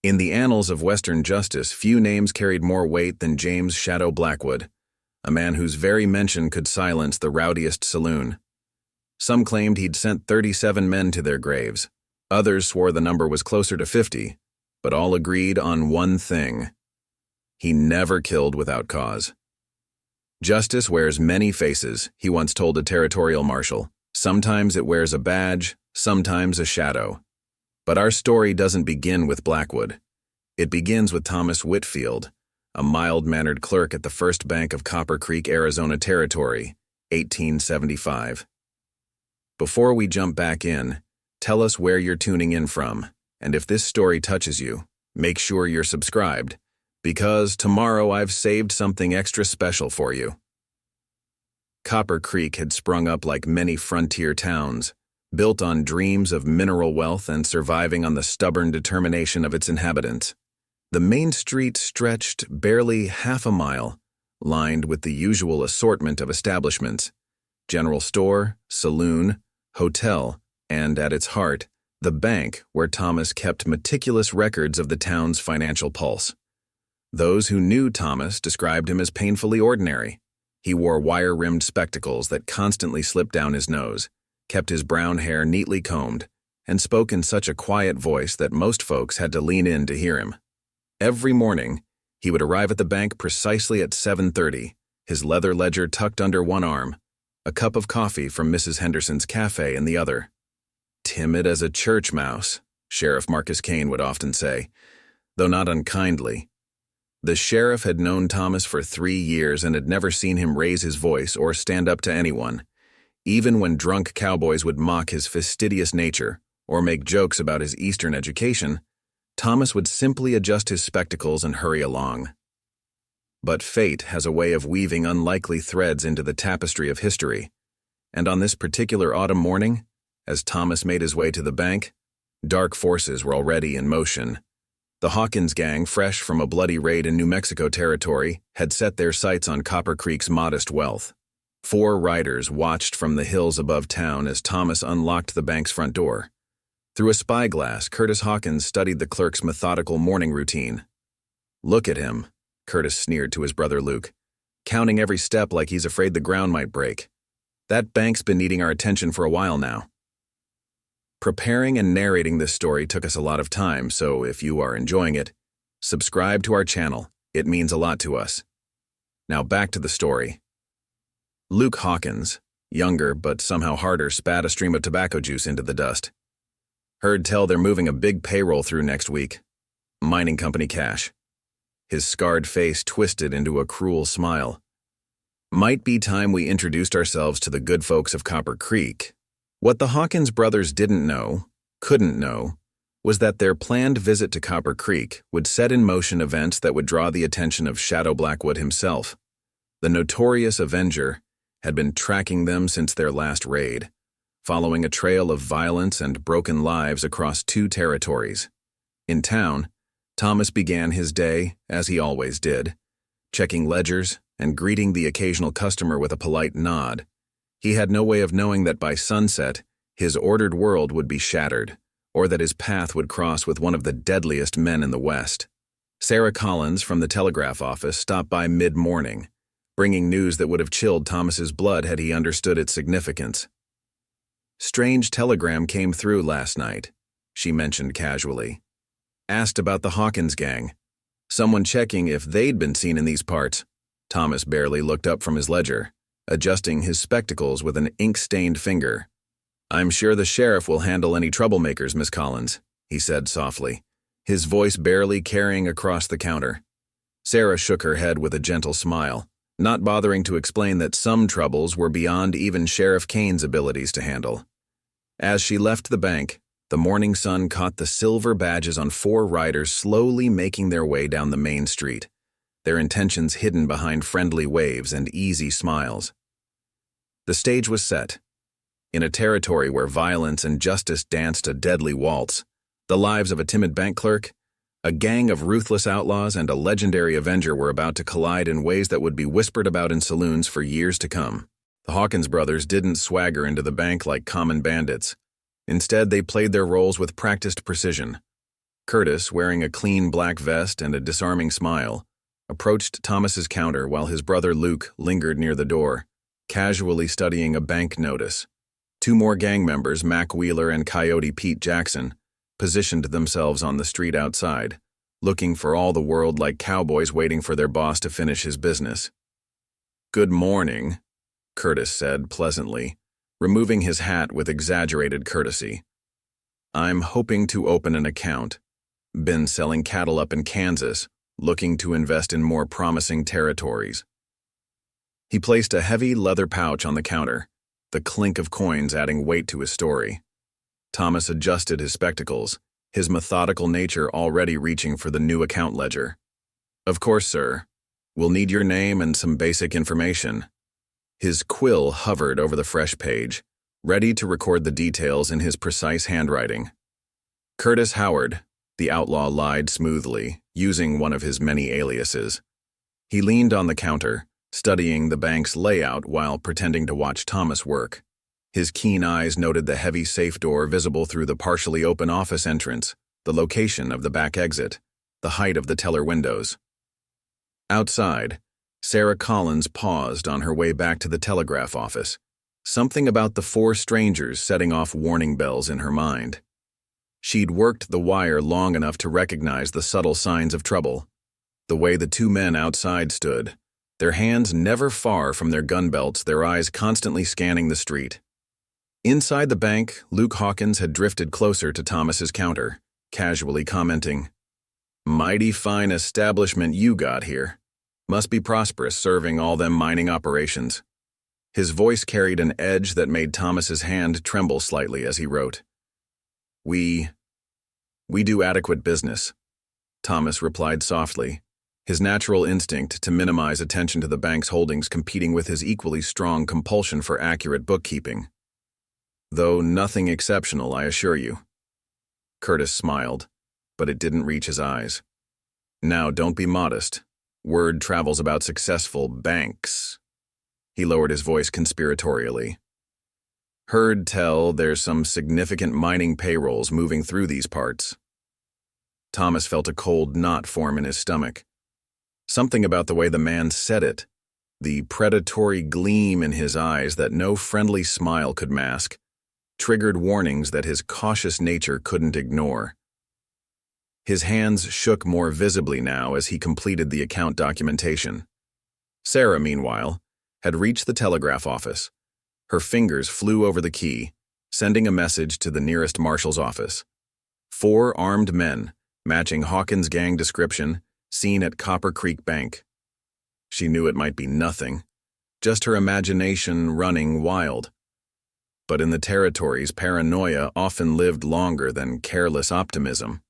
In the annals of Western justice, few names carried more weight than James Shadow Blackwood, a man whose very mention could silence the rowdiest saloon. Some claimed he'd sent 37 men to their graves. Others swore the number was closer to 50, but all agreed on one thing: he never killed without cause. Justice wears many faces, he once told a territorial marshal. Sometimes it wears a badge, sometimes a shadow. But our story doesn't begin with Blackwood. It begins with Thomas Whitfield, a mild-mannered clerk at the First Bank of Copper Creek, Arizona Territory, 1875. Before we jump back in, tell us where you're tuning in from, and if this story touches you, make sure you're subscribed, because tomorrow I've saved something extra special for you. Copper Creek had sprung up like many frontier towns, built on dreams of mineral wealth and surviving on the stubborn determination of its inhabitants. The main street stretched barely half a mile, lined with the usual assortment of establishments: general store, saloon, hotel, and at its heart, the bank where Thomas kept meticulous records of the town's financial pulse. Those who knew Thomas described him as painfully ordinary. He wore wire-rimmed spectacles that constantly slipped down his nose, kept his brown hair neatly combed, and spoke in such a quiet voice that most folks had to lean in to hear him. Every morning, he would arrive at the bank precisely at 7:30, his leather ledger tucked under one arm, a cup of coffee from Mrs. Henderson's cafe in the other. Timid as a church mouse, Sheriff Marcus Kane would often say, though not unkindly. The sheriff had known Thomas for 3 years and had never seen him raise his voice or stand up to anyone. Even when drunk cowboys would mock his fastidious nature or make jokes about his Eastern education, Thomas would simply adjust his spectacles and hurry along. But fate has a way of weaving unlikely threads into the tapestry of history, and on this particular autumn morning, as Thomas made his way to the bank, dark forces were already in motion. The Hawkins gang, fresh from a bloody raid in New Mexico territory, had set their sights on Copper Creek's modest wealth. 4 riders watched from the hills above town as Thomas unlocked the bank's front door. Through a spyglass, Curtis Hawkins studied the clerk's methodical morning routine. "Look at him," Curtis sneered to his brother Luke, "counting every step like he's afraid the ground might break. That bank's been needing our attention for a while now." Preparing and narrating this story took us a lot of time, so if you are enjoying it, subscribe to our channel. It means a lot to us. Now back to the story. Luke Hawkins, younger but somehow harder, spat a stream of tobacco juice into the dust. "Heard tell they're moving a big payroll through next week. Mining company cash." His scarred face twisted into a cruel smile. "Might be time we introduced ourselves to the good folks of Copper Creek." What the Hawkins brothers didn't know, couldn't know, was that their planned visit to Copper Creek would set in motion events that would draw the attention of Shadow Blackwood himself. The Notorious Avenger had been tracking them since their last raid, following a trail of violence and broken lives across 2 territories. In town, Thomas began his day, as he always did, checking ledgers and greeting the occasional customer with a polite nod. He had no way of knowing that by sunset, his ordered world would be shattered, or that his path would cross with one of the deadliest men in the West. Sarah Collins from the telegraph office stopped by mid-morning, bringing news that would have chilled Thomas's blood had he understood its significance. "Strange telegram came through last night," she mentioned casually. "Asked about the Hawkins gang. Someone checking if they'd been seen in these parts." Thomas barely looked up from his ledger, adjusting his spectacles with an ink-stained finger. "I'm sure the sheriff will handle any troublemakers, Miss Collins," he said softly, his voice barely carrying across the counter. Sarah shook her head with a gentle smile, not bothering to explain that some troubles were beyond even Sheriff Kane's abilities to handle. As she left the bank, the morning sun caught the silver badges on 4 riders slowly making their way down the main street, their intentions hidden behind friendly waves and easy smiles. The stage was set. In a territory where violence and justice danced a deadly waltz, the lives of a timid bank clerk, a gang of ruthless outlaws, and a legendary Avenger were about to collide in ways that would be whispered about in saloons for years to come. The Hawkins brothers didn't swagger into the bank like common bandits. Instead, they played their roles with practiced precision. Curtis, wearing a clean black vest and a disarming smile, approached Thomas's counter while his brother Luke lingered near the door, casually studying a bank notice. Two more gang members, Mac Wheeler and Coyote Pete Jackson, positioned themselves on the street outside, looking for all the world like cowboys waiting for their boss to finish his business. "Good morning," Curtis said pleasantly, removing his hat with exaggerated courtesy. "I'm hoping to open an account. Been selling cattle up in Kansas, looking to invest in more promising territories." He placed a heavy leather pouch on the counter, the clink of coins adding weight to his story. Thomas adjusted his spectacles, his methodical nature already reaching for the new account ledger. "Of course, sir. We'll need your name and some basic information." His quill hovered over the fresh page, ready to record the details in his precise handwriting. "Curtis Howard," the outlaw lied smoothly, using one of his many aliases. He leaned on the counter, studying the bank's layout while pretending to watch Thomas work. His keen eyes noted the heavy safe door visible through the partially open office entrance, the location of the back exit, the height of the teller windows. Outside, Sarah Collins paused on her way back to the telegraph office, something about the four strangers setting off warning bells in her mind. She'd worked the wire long enough to recognize the subtle signs of trouble. The way the two men outside stood, their hands never far from their gun belts, their eyes constantly scanning the street. Inside the bank, Luke Hawkins had drifted closer to Thomas's counter, casually commenting, "Mighty fine establishment you got here. Must be prosperous serving all them mining operations." His voice carried an edge that made Thomas's hand tremble slightly as he wrote. We do adequate business," Thomas replied softly, his natural instinct to minimize attention to the bank's holdings competing with his equally strong compulsion for accurate bookkeeping. "Though nothing exceptional, I assure you." Curtis smiled, but it didn't reach his eyes. "Now, don't be modest. Word travels about successful banks." He lowered his voice conspiratorially. "Heard tell there's some significant mining payrolls moving through these parts." Thomas felt a cold knot form in his stomach. Something about the way the man said it, the predatory gleam in his eyes that no friendly smile could mask, triggered warnings that his cautious nature couldn't ignore. His hands shook more visibly now as he completed the account documentation. Sarah, meanwhile, had reached the telegraph office. Her fingers flew over the key, sending a message to the nearest marshal's office. 4 armed men, matching Hawkins' gang description, seen at Copper Creek Bank. She knew it might be nothing, just her imagination running wild. But in the territories, paranoia often lived longer than careless optimism.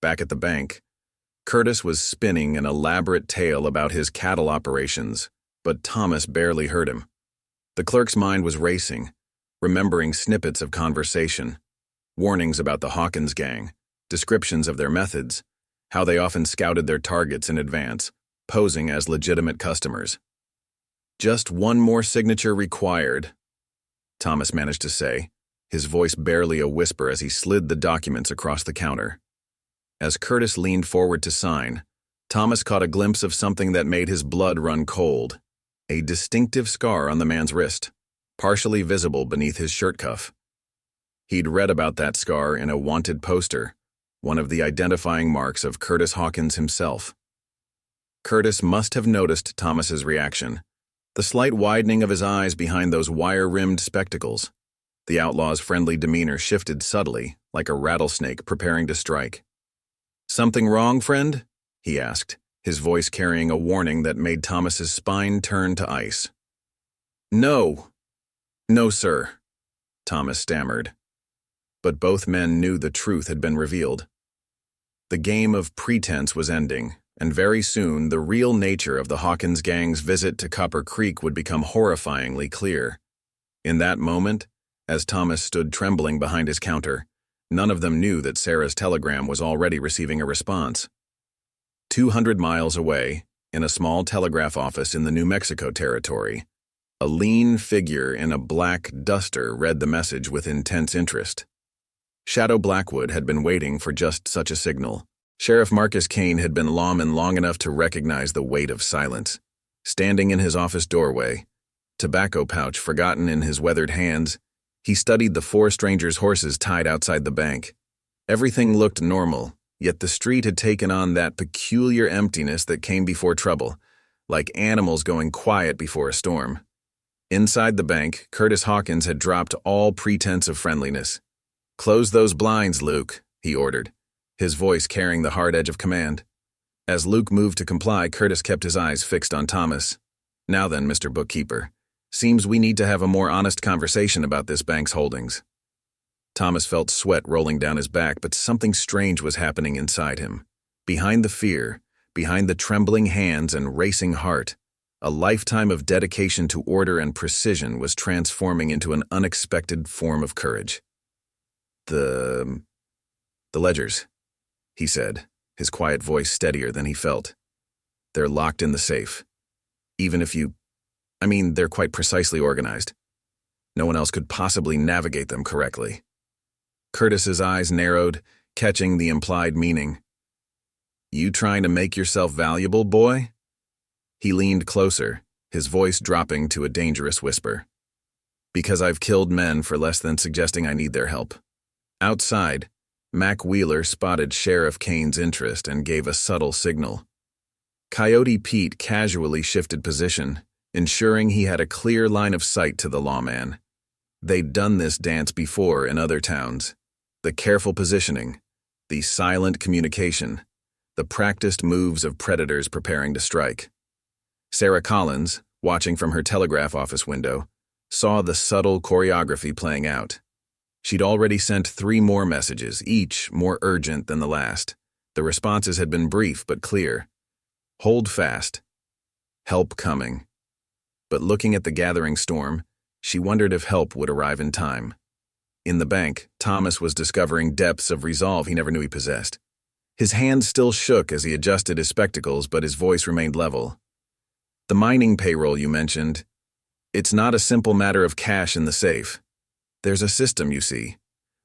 Back at the bank, Curtis was spinning an elaborate tale about his cattle operations, but Thomas barely heard him. The clerk's mind was racing, remembering snippets of conversation, warnings about the Hawkins gang, descriptions of their methods, how they often scouted their targets in advance, posing as legitimate customers. "Just one more signature required," Thomas managed to say, his voice barely a whisper as he slid the documents across the counter. As Curtis leaned forward to sign, Thomas caught a glimpse of something that made his blood run cold, a distinctive scar on the man's wrist, partially visible beneath his shirt cuff. He'd read about that scar in a wanted poster, one of the identifying marks of Curtis Hawkins himself. Curtis must have noticed Thomas's reaction, the slight widening of his eyes behind those wire-rimmed spectacles. The outlaw's friendly demeanor shifted subtly, like a rattlesnake preparing to strike. "Something wrong, friend?" he asked, his voice carrying a warning that made Thomas's spine turn to ice. No, sir," Thomas stammered. But both men knew the truth had been revealed. The game of pretense was ending, and very soon the real nature of the Hawkins gang's visit to Copper Creek would become horrifyingly clear. In that moment, as Thomas stood trembling behind his counter, none of them knew that Sarah's telegram was already receiving a response. 200 miles away, in a small telegraph office in the New Mexico territory, a lean figure in a black duster read the message with intense interest. Shadow Blackwood had been waiting for just such a signal. Sheriff Marcus Kane had been lawman long enough to recognize the weight of silence. Standing in his office doorway, tobacco pouch forgotten in his weathered hands, he studied the 4 strangers' horses tied outside the bank. Everything looked normal, yet the street had taken on that peculiar emptiness that came before trouble, like animals going quiet before a storm. Inside the bank, Curtis Hawkins had dropped all pretense of friendliness. "Close those blinds, Luke," he ordered, his voice carrying the hard edge of command. As Luke moved to comply, Curtis kept his eyes fixed on Thomas. "Now then, Mr. Bookkeeper, seems we need to have a more honest conversation about this bank's holdings." Thomas felt sweat rolling down his back, but something strange was happening inside him. Behind the fear, behind the trembling hands and racing heart, a lifetime of dedication to order and precision was transforming into an unexpected form of courage. The ledgers," he said, his quiet voice steadier than he felt. "They're locked in the safe. Even if they're quite precisely organized. No one else could possibly navigate them correctly." Curtis's eyes narrowed, catching the implied meaning. "You trying to make yourself valuable, boy?" He leaned closer, his voice dropping to a dangerous whisper. "Because I've killed men for less than suggesting I need their help." Outside, Mac Wheeler spotted Sheriff Kane's interest and gave a subtle signal. Coyote Pete casually shifted position, ensuring he had a clear line of sight to the lawman. They'd done this dance before in other towns. The careful positioning, the silent communication, the practiced moves of predators preparing to strike. Sarah Collins, watching from her telegraph office window, saw the subtle choreography playing out. She'd already sent 3 more messages, each more urgent than the last. The responses had been brief but clear. "Hold fast. Help coming." But looking at the gathering storm, she wondered if help would arrive in time. In the bank, Thomas was discovering depths of resolve he never knew he possessed. His hands still shook as he adjusted his spectacles, but his voice remained level. "The mining payroll you mentioned, it's not a simple matter of cash in the safe. There's a system, you see.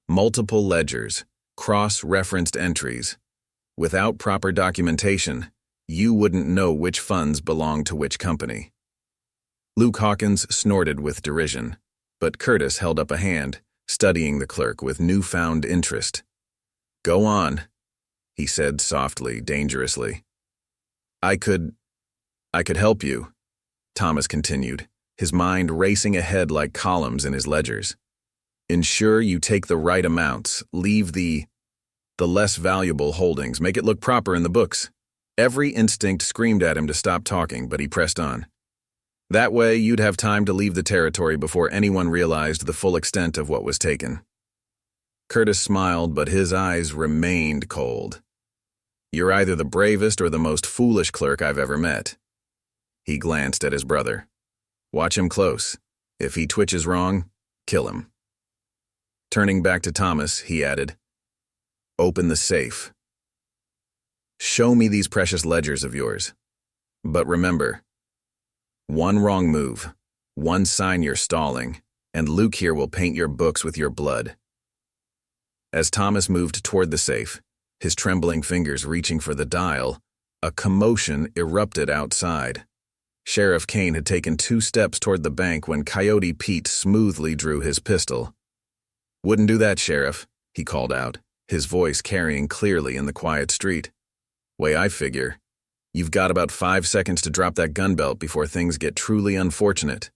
Multiple ledgers, cross-referenced entries. Without proper documentation, you wouldn't know which funds belong to which company." Luke Hawkins snorted with derision, but Curtis held up a hand, studying the clerk with newfound interest. "Go on," he said softly, dangerously. I could help you," Thomas continued, his mind racing ahead like columns in his ledgers. "Ensure you take the right amounts, leave the less valuable holdings, make it look proper in the books." Every instinct screamed at him to stop talking, but he pressed on. "That way you'd have time to leave the territory before anyone realized the full extent of what was taken." Curtis smiled, but his eyes remained cold. "You're either the bravest or the most foolish clerk I've ever met." He glanced at his brother. "Watch him close. If he twitches wrong, kill him." Turning back to Thomas, he added, "Open the safe. Show me these precious ledgers of yours. But remember, one wrong move, one sign you're stalling, and Luke here will paint your books with your blood." As Thomas moved toward the safe, his trembling fingers reaching for the dial, a commotion erupted outside. Sheriff Kane had taken 2 steps toward the bank when Coyote Pete smoothly drew his pistol. "Wouldn't do that, Sheriff," he called out, his voice carrying clearly in the quiet street. "Way I figure, you've got about 5 seconds to drop that gun belt before things get truly unfortunate."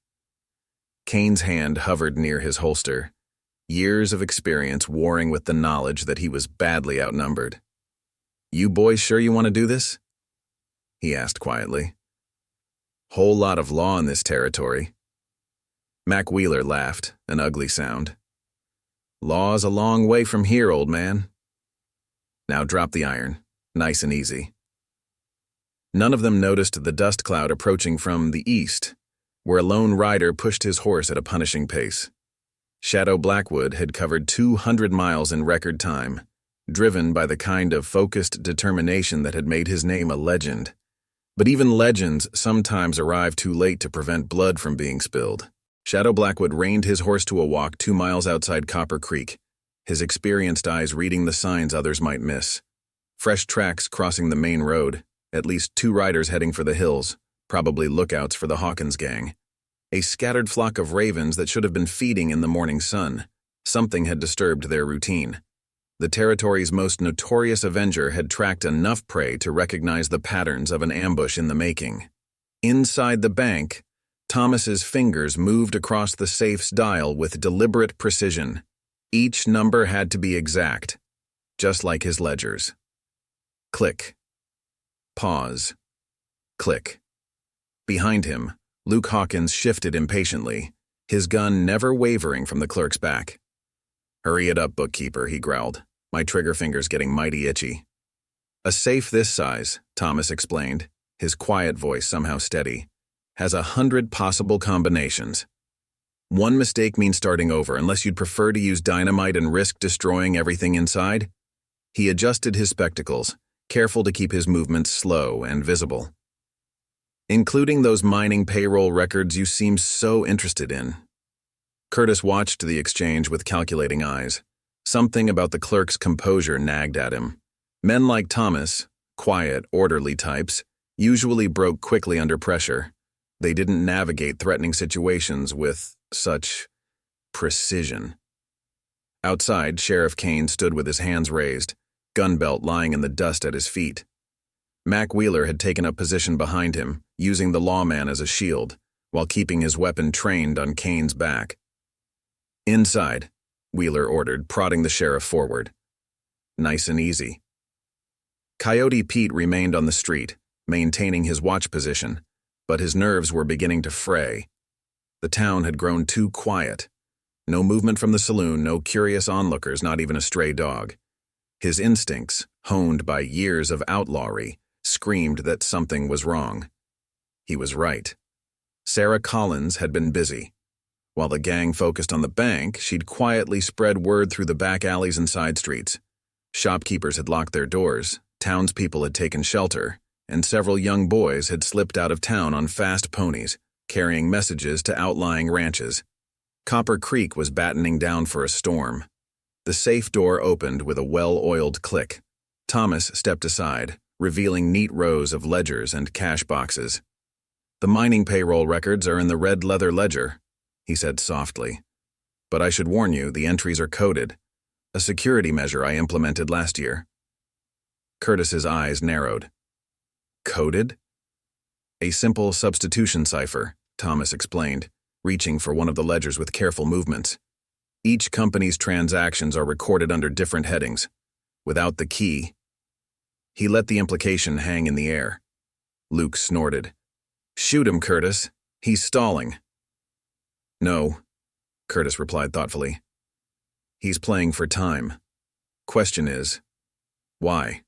Kane's hand hovered near his holster, years of experience warring with the knowledge that he was badly outnumbered. "You boys sure you want to do this?" he asked quietly. "Whole lot of law in this territory." Mac Wheeler laughed, an ugly sound. "Law's a long way from here, old man. Now drop the iron, nice and easy." None of them noticed the dust cloud approaching from the east, where a lone rider pushed his horse at a punishing pace. Shadow Blackwood had covered 200 miles in record time, driven by the kind of focused determination that had made his name a legend. But even legends sometimes arrive too late to prevent blood from being spilled. Shadow Blackwood reined his horse to a walk 2 miles outside Copper Creek, his experienced eyes reading the signs others might miss. Fresh tracks crossing the main road, at least 2 riders heading for the hills, probably lookouts for the Hawkins gang. A scattered flock of ravens that should have been feeding in the morning sun. Something had disturbed their routine. The territory's most notorious Avenger had tracked enough prey to recognize the patterns of an ambush in the making. Inside the bank, Thomas's fingers moved across the safe's dial with deliberate precision. Each number had to be exact, just like his ledgers. Click. Pause. Click. Behind him, Luke Hawkins shifted impatiently, his gun never wavering from the clerk's back. "Hurry it up, bookkeeper," he growled, my trigger fingers getting mighty itchy. "A safe this size," Thomas explained, his quiet voice somehow steady, "has 100 possible combinations. One mistake means starting over unless you'd prefer to use dynamite and risk destroying everything inside." He adjusted his spectacles, careful to keep his movements slow and visible. "Including those mining payroll records you seem so interested in." Curtis watched the exchange with calculating eyes. Something about the clerk's composure nagged at him. Men like Thomas, quiet, orderly types, usually broke quickly under pressure. They didn't navigate threatening situations with such precision. Outside, Sheriff Kane stood with his hands raised, gun belt lying in the dust at his feet. Mac Wheeler had taken up position behind him, using the lawman as a shield, while keeping his weapon trained on Kane's back. "Inside," Wheeler ordered, prodding the sheriff forward. "Nice and easy." Coyote Pete remained on the street, maintaining his watch position, but his nerves were beginning to fray. The town had grown too quiet. No movement from the saloon, no curious onlookers, not even a stray dog. His instincts, honed by years of outlawry, screamed that something was wrong. He was right. Sarah Collins had been busy. While the gang focused on the bank, she'd quietly spread word through the back alleys and side streets. Shopkeepers had locked their doors, townspeople had taken shelter, and several young boys had slipped out of town on fast ponies, carrying messages to outlying ranches. Copper Creek was battening down for a storm. The safe door opened with a well-oiled click. Thomas stepped aside, revealing neat rows of ledgers and cash boxes. "The mining payroll records are in the red leather ledger," he said softly. "But I should warn you, the entries are coded. A security measure I implemented last year." Curtis's eyes narrowed. "Coded?" "A simple substitution cipher," Thomas explained, reaching for one of the ledgers with careful movements. "Each company's transactions are recorded under different headings. Without the key..." He let the implication hang in the air. Luke snorted. "Shoot him, Curtis. He's stalling." "No," Curtis replied thoughtfully. "He's playing for time. Question is, why?"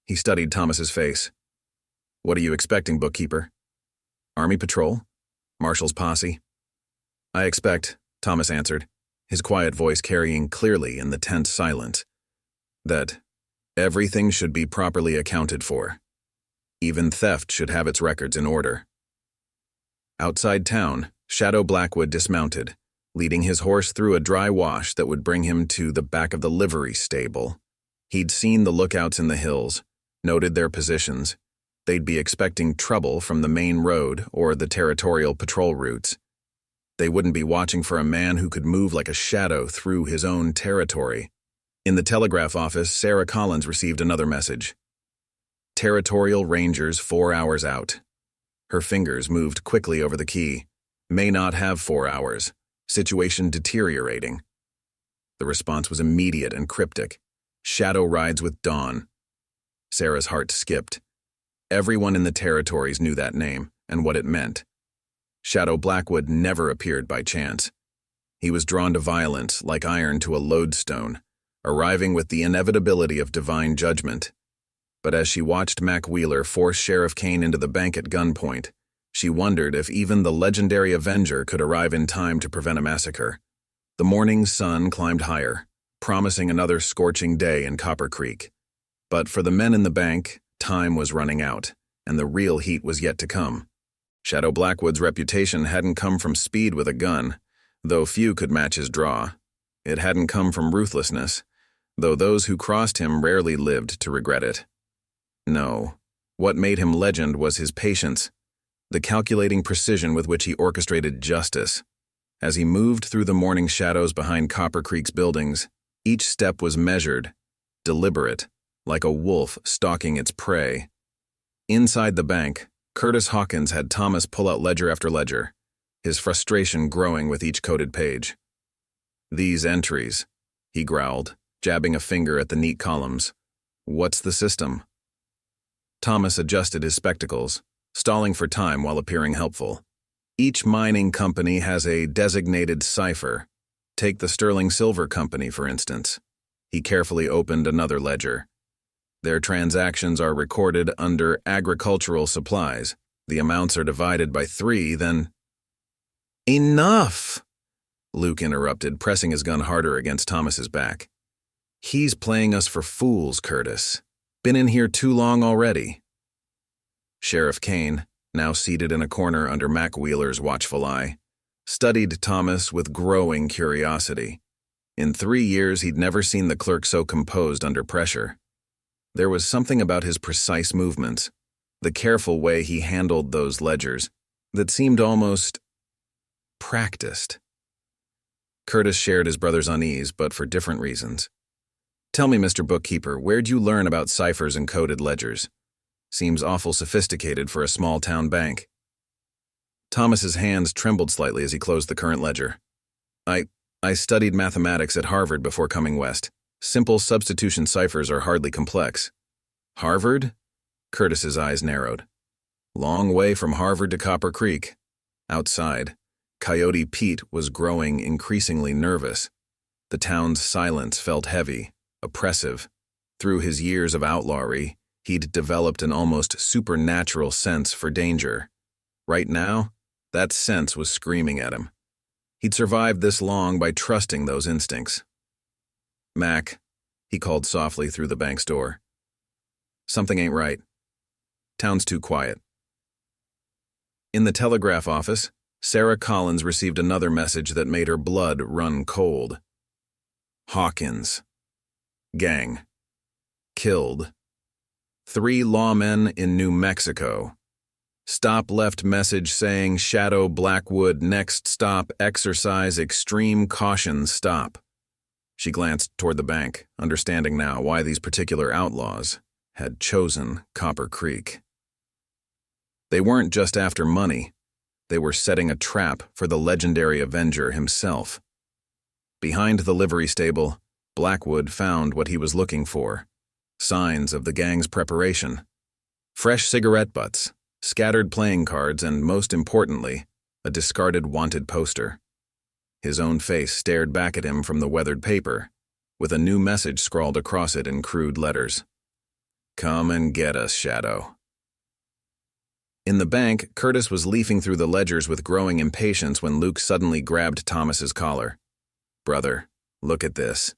He studied Thomas's face. "What are you expecting, bookkeeper? Army patrol? Marshal's posse?" "I expect," Thomas answered, his quiet voice carrying clearly in the tense silence, "that everything should be properly accounted for. Even theft should have its records in order." Outside town, Shadow Blackwood dismounted, leading his horse through a dry wash that would bring him to the back of the livery stable. He'd seen the lookouts in the hills, noted their positions. They'd be expecting trouble from the main road or the territorial patrol routes. They wouldn't be watching for a man who could move like a shadow through his own territory. In the telegraph office, Sarah Collins received another message. "Territorial Rangers 4 hours out." Her fingers moved quickly over the key. "May not have 4 hours. Situation deteriorating." The response was immediate and cryptic. "Shadow rides with dawn." Sarah's heart skipped. Everyone in the territories knew that name and what it meant. Shadow Blackwood never appeared by chance. He was drawn to violence like iron to a lodestone, arriving with the inevitability of divine judgment. But as she watched Mac Wheeler force Sheriff Kane into the bank at gunpoint, she wondered if even the legendary Avenger could arrive in time to prevent a massacre. The morning sun climbed higher, promising another scorching day in Copper Creek. But for the men in the bank, time was running out, and the real heat was yet to come. Shadow Blackwood's reputation hadn't come from speed with a gun, though few could match his draw. It hadn't come from ruthlessness, though those who crossed him rarely lived to regret it. No, what made him legend was his patience, the calculating precision with which he orchestrated justice. As he moved through the morning shadows behind Copper Creek's buildings, each step was measured, deliberate, like a wolf stalking its prey. Inside the bank, Curtis Hawkins had Thomas pull out ledger after ledger, his frustration growing with each coded page. "These entries," he growled, jabbing a finger at the neat columns. "What's the system?" Thomas adjusted his spectacles, stalling for time while appearing helpful. "Each mining company has a designated cipher. Take the Sterling Silver Company, for instance." He carefully opened another ledger. "Their transactions are recorded under agricultural supplies. The amounts are divided by 3, then—" "Enough!" Luke interrupted, pressing his gun harder against Thomas's back. "He's playing us for fools, Curtis. Been in here too long already." Sheriff Kane, now seated in a corner under Mac Wheeler's watchful eye, studied Thomas with growing curiosity. In 3 years, he'd never seen the clerk so composed under pressure. There was something about his precise movements, the careful way he handled those ledgers, that seemed almost practiced. Curtis shared his brother's unease, but for different reasons. "Tell me, Mr. Bookkeeper, where'd you learn about ciphers and coded ledgers? Seems awful sophisticated for a small-town bank." Thomas's hands trembled slightly as he closed the current ledger. I studied mathematics at Harvard before coming west. Simple substitution ciphers are hardly complex." "Harvard?" Curtis's eyes narrowed. Long way from Harvard to Copper Creek. Outside, Coyote Pete was growing increasingly nervous. The town's silence felt heavy, oppressive. Through his years of outlawry, he'd developed an almost supernatural sense for danger. Right now, that sense was screaming at him. He'd survived this long by trusting those instincts. "Mac," he called softly through the bank's door. "Something ain't right. Town's too quiet." In the telegraph office, Sarah Collins received another message that made her blood run cold. "Hawkins. Gang. Killed. 3 lawmen in New Mexico. Stop left message saying Shadow Blackwood next stop exercise extreme caution stop." She glanced toward the bank, understanding now why these particular outlaws had chosen Copper Creek. They weren't just after money. They were setting a trap for the legendary Avenger himself. Behind the livery stable, Blackwood found what he was looking for: signs of the gang's preparation. Fresh cigarette butts, scattered playing cards, and, most importantly, a discarded wanted poster. His own face stared back at him from the weathered paper, with a new message scrawled across it in crude letters. "Come and get us, Shadow." In the bank, Curtis was leafing through the ledgers with growing impatience when Luke suddenly grabbed Thomas's collar. "Brother, look at this."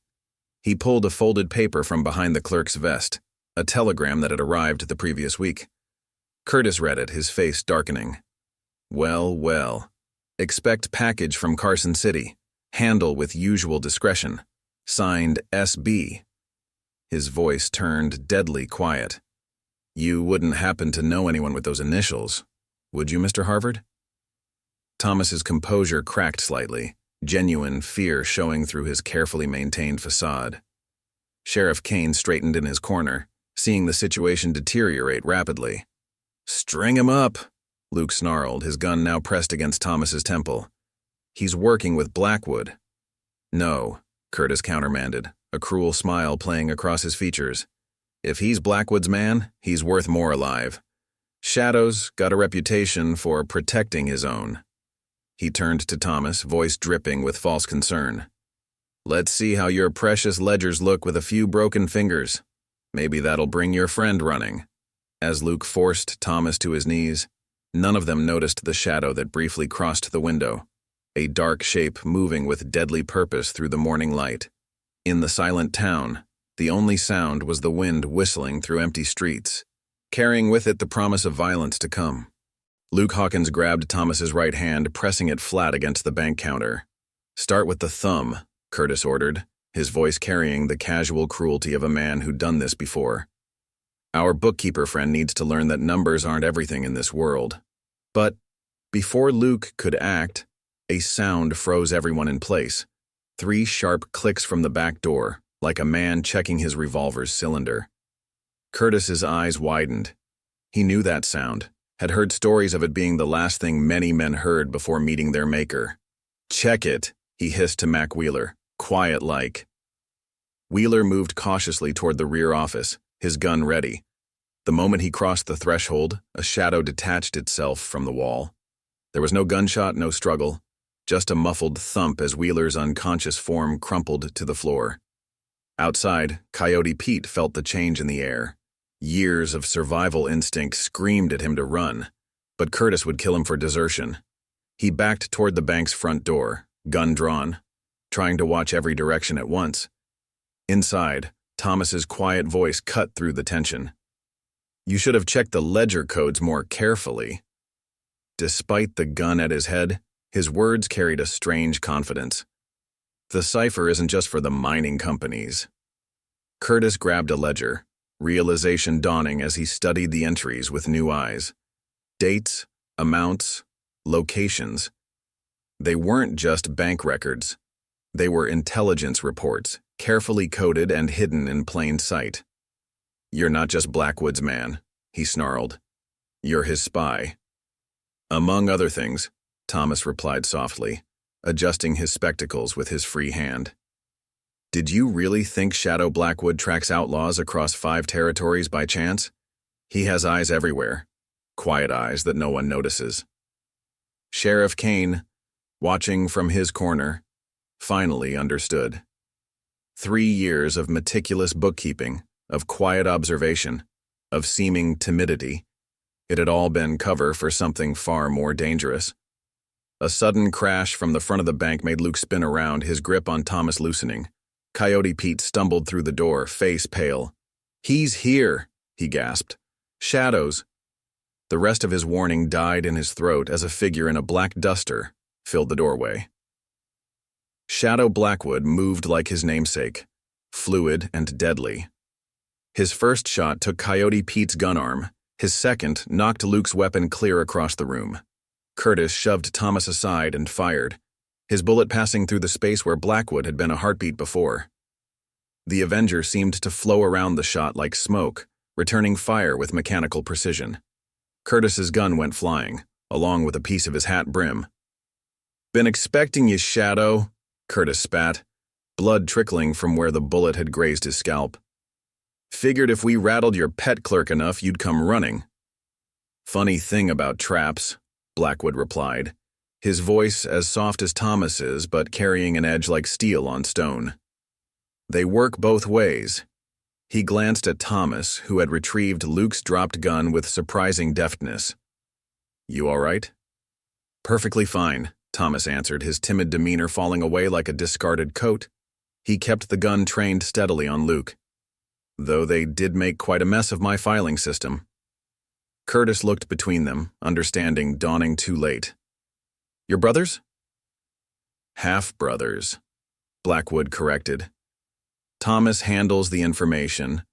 He pulled a folded paper from behind the clerk's vest, a telegram that had arrived the previous week. Curtis read it, his face darkening. "Well, well. Expect package from Carson City. Handle with usual discretion. Signed S.B." His voice turned deadly quiet. "You wouldn't happen to know anyone with those initials, would you, Mr. Harvard?" Thomas's composure cracked slightly, genuine fear showing through his carefully maintained facade. Sheriff Kane straightened in his corner, seeing the situation deteriorate rapidly. "String him up," Luke snarled, his gun now pressed against Thomas's temple. "He's working with Blackwood." "No," Curtis countermanded, a cruel smile playing across his features. "If he's Blackwood's man, he's worth more alive. Shadow's got a reputation for protecting his own." He turned to Thomas, voice dripping with false concern. "Let's see how your precious ledgers look with a few broken fingers. Maybe that'll bring your friend running." As Luke forced Thomas to his knees, none of them noticed the shadow that briefly crossed the window, a dark shape moving with deadly purpose through the morning light. In the silent town, the only sound was the wind whistling through empty streets, carrying with it the promise of violence to come. Luke Hawkins grabbed Thomas's right hand, pressing it flat against the bank counter. "Start with the thumb," Curtis ordered, his voice carrying the casual cruelty of a man who'd done this before. Our bookkeeper friend needs to learn that numbers aren't everything in this world. But before Luke could act, a sound froze everyone in place. 3 sharp clicks from the back door, like a man checking his revolver's cylinder. Curtis's eyes widened. He knew that sound, had heard stories of it being the last thing many men heard before meeting their maker. "Check it," he hissed to Mac Wheeler, quiet like. Wheeler moved cautiously toward the rear office, his gun ready. The moment he crossed the threshold, a shadow detached itself from the wall. There was no gunshot, no struggle, just a muffled thump as Wheeler's unconscious form crumpled to the floor. Outside, Coyote Pete felt the change in the air. Years of survival instinct screamed at him to run, but Curtis would kill him for desertion. He backed toward the bank's front door, gun drawn, trying to watch every direction at once. Inside, Thomas's quiet voice cut through the tension. "You should have checked the ledger codes more carefully." Despite the gun at his head, his words carried a strange confidence. The cipher isn't just for the mining companies. Curtis grabbed a ledger, realization dawning as he studied the entries with new eyes. Dates, amounts, locations. They weren't just bank records. They were intelligence reports, carefully coded and hidden in plain sight. "You're not just Blackwood's man," he snarled. "You're his spy." "Among other things," Thomas replied softly, adjusting his spectacles with his free hand. "Did you really think Shadow Blackwood tracks outlaws across 5 territories by chance? He has eyes everywhere, quiet eyes that no one notices." Sheriff Kane, watching from his corner, finally understood. 3 years of meticulous bookkeeping, of quiet observation, of seeming timidity. It had all been cover for something far more dangerous. A sudden crash from the front of the bank made Luke spin around, his grip on Thomas loosening. Coyote Pete stumbled through the door, face pale. "He's here," he gasped. "Shadows." The rest of his warning died in his throat as a figure in a black duster filled the doorway. Shadow Blackwood moved like his namesake, fluid and deadly. His first shot took Coyote Pete's gun arm. His second knocked Luke's weapon clear across the room. Curtis shoved Thomas aside and fired, his bullet passing through the space where Blackwood had been a heartbeat before. The Avenger seemed to flow around the shot like smoke, returning fire with mechanical precision. Curtis's gun went flying, along with a piece of his hat brim. "Been expecting you, Shadow," Curtis spat, blood trickling from where the bullet had grazed his scalp. "Figured if we rattled your pet clerk enough, you'd come running." "Funny thing about traps," Blackwood replied, his voice as soft as Thomas's but carrying an edge like steel on stone. "They work both ways." He glanced at Thomas, who had retrieved Luke's dropped gun with surprising deftness. "You all right?" "Perfectly fine," Thomas answered, his timid demeanor falling away like a discarded coat. He kept the gun trained steadily on Luke. "Though they did make quite a mess of my filing system." Curtis looked between them, understanding dawning too late. "Your brothers?" "Half-brothers," Blackwood corrected. "Thomas handles the information.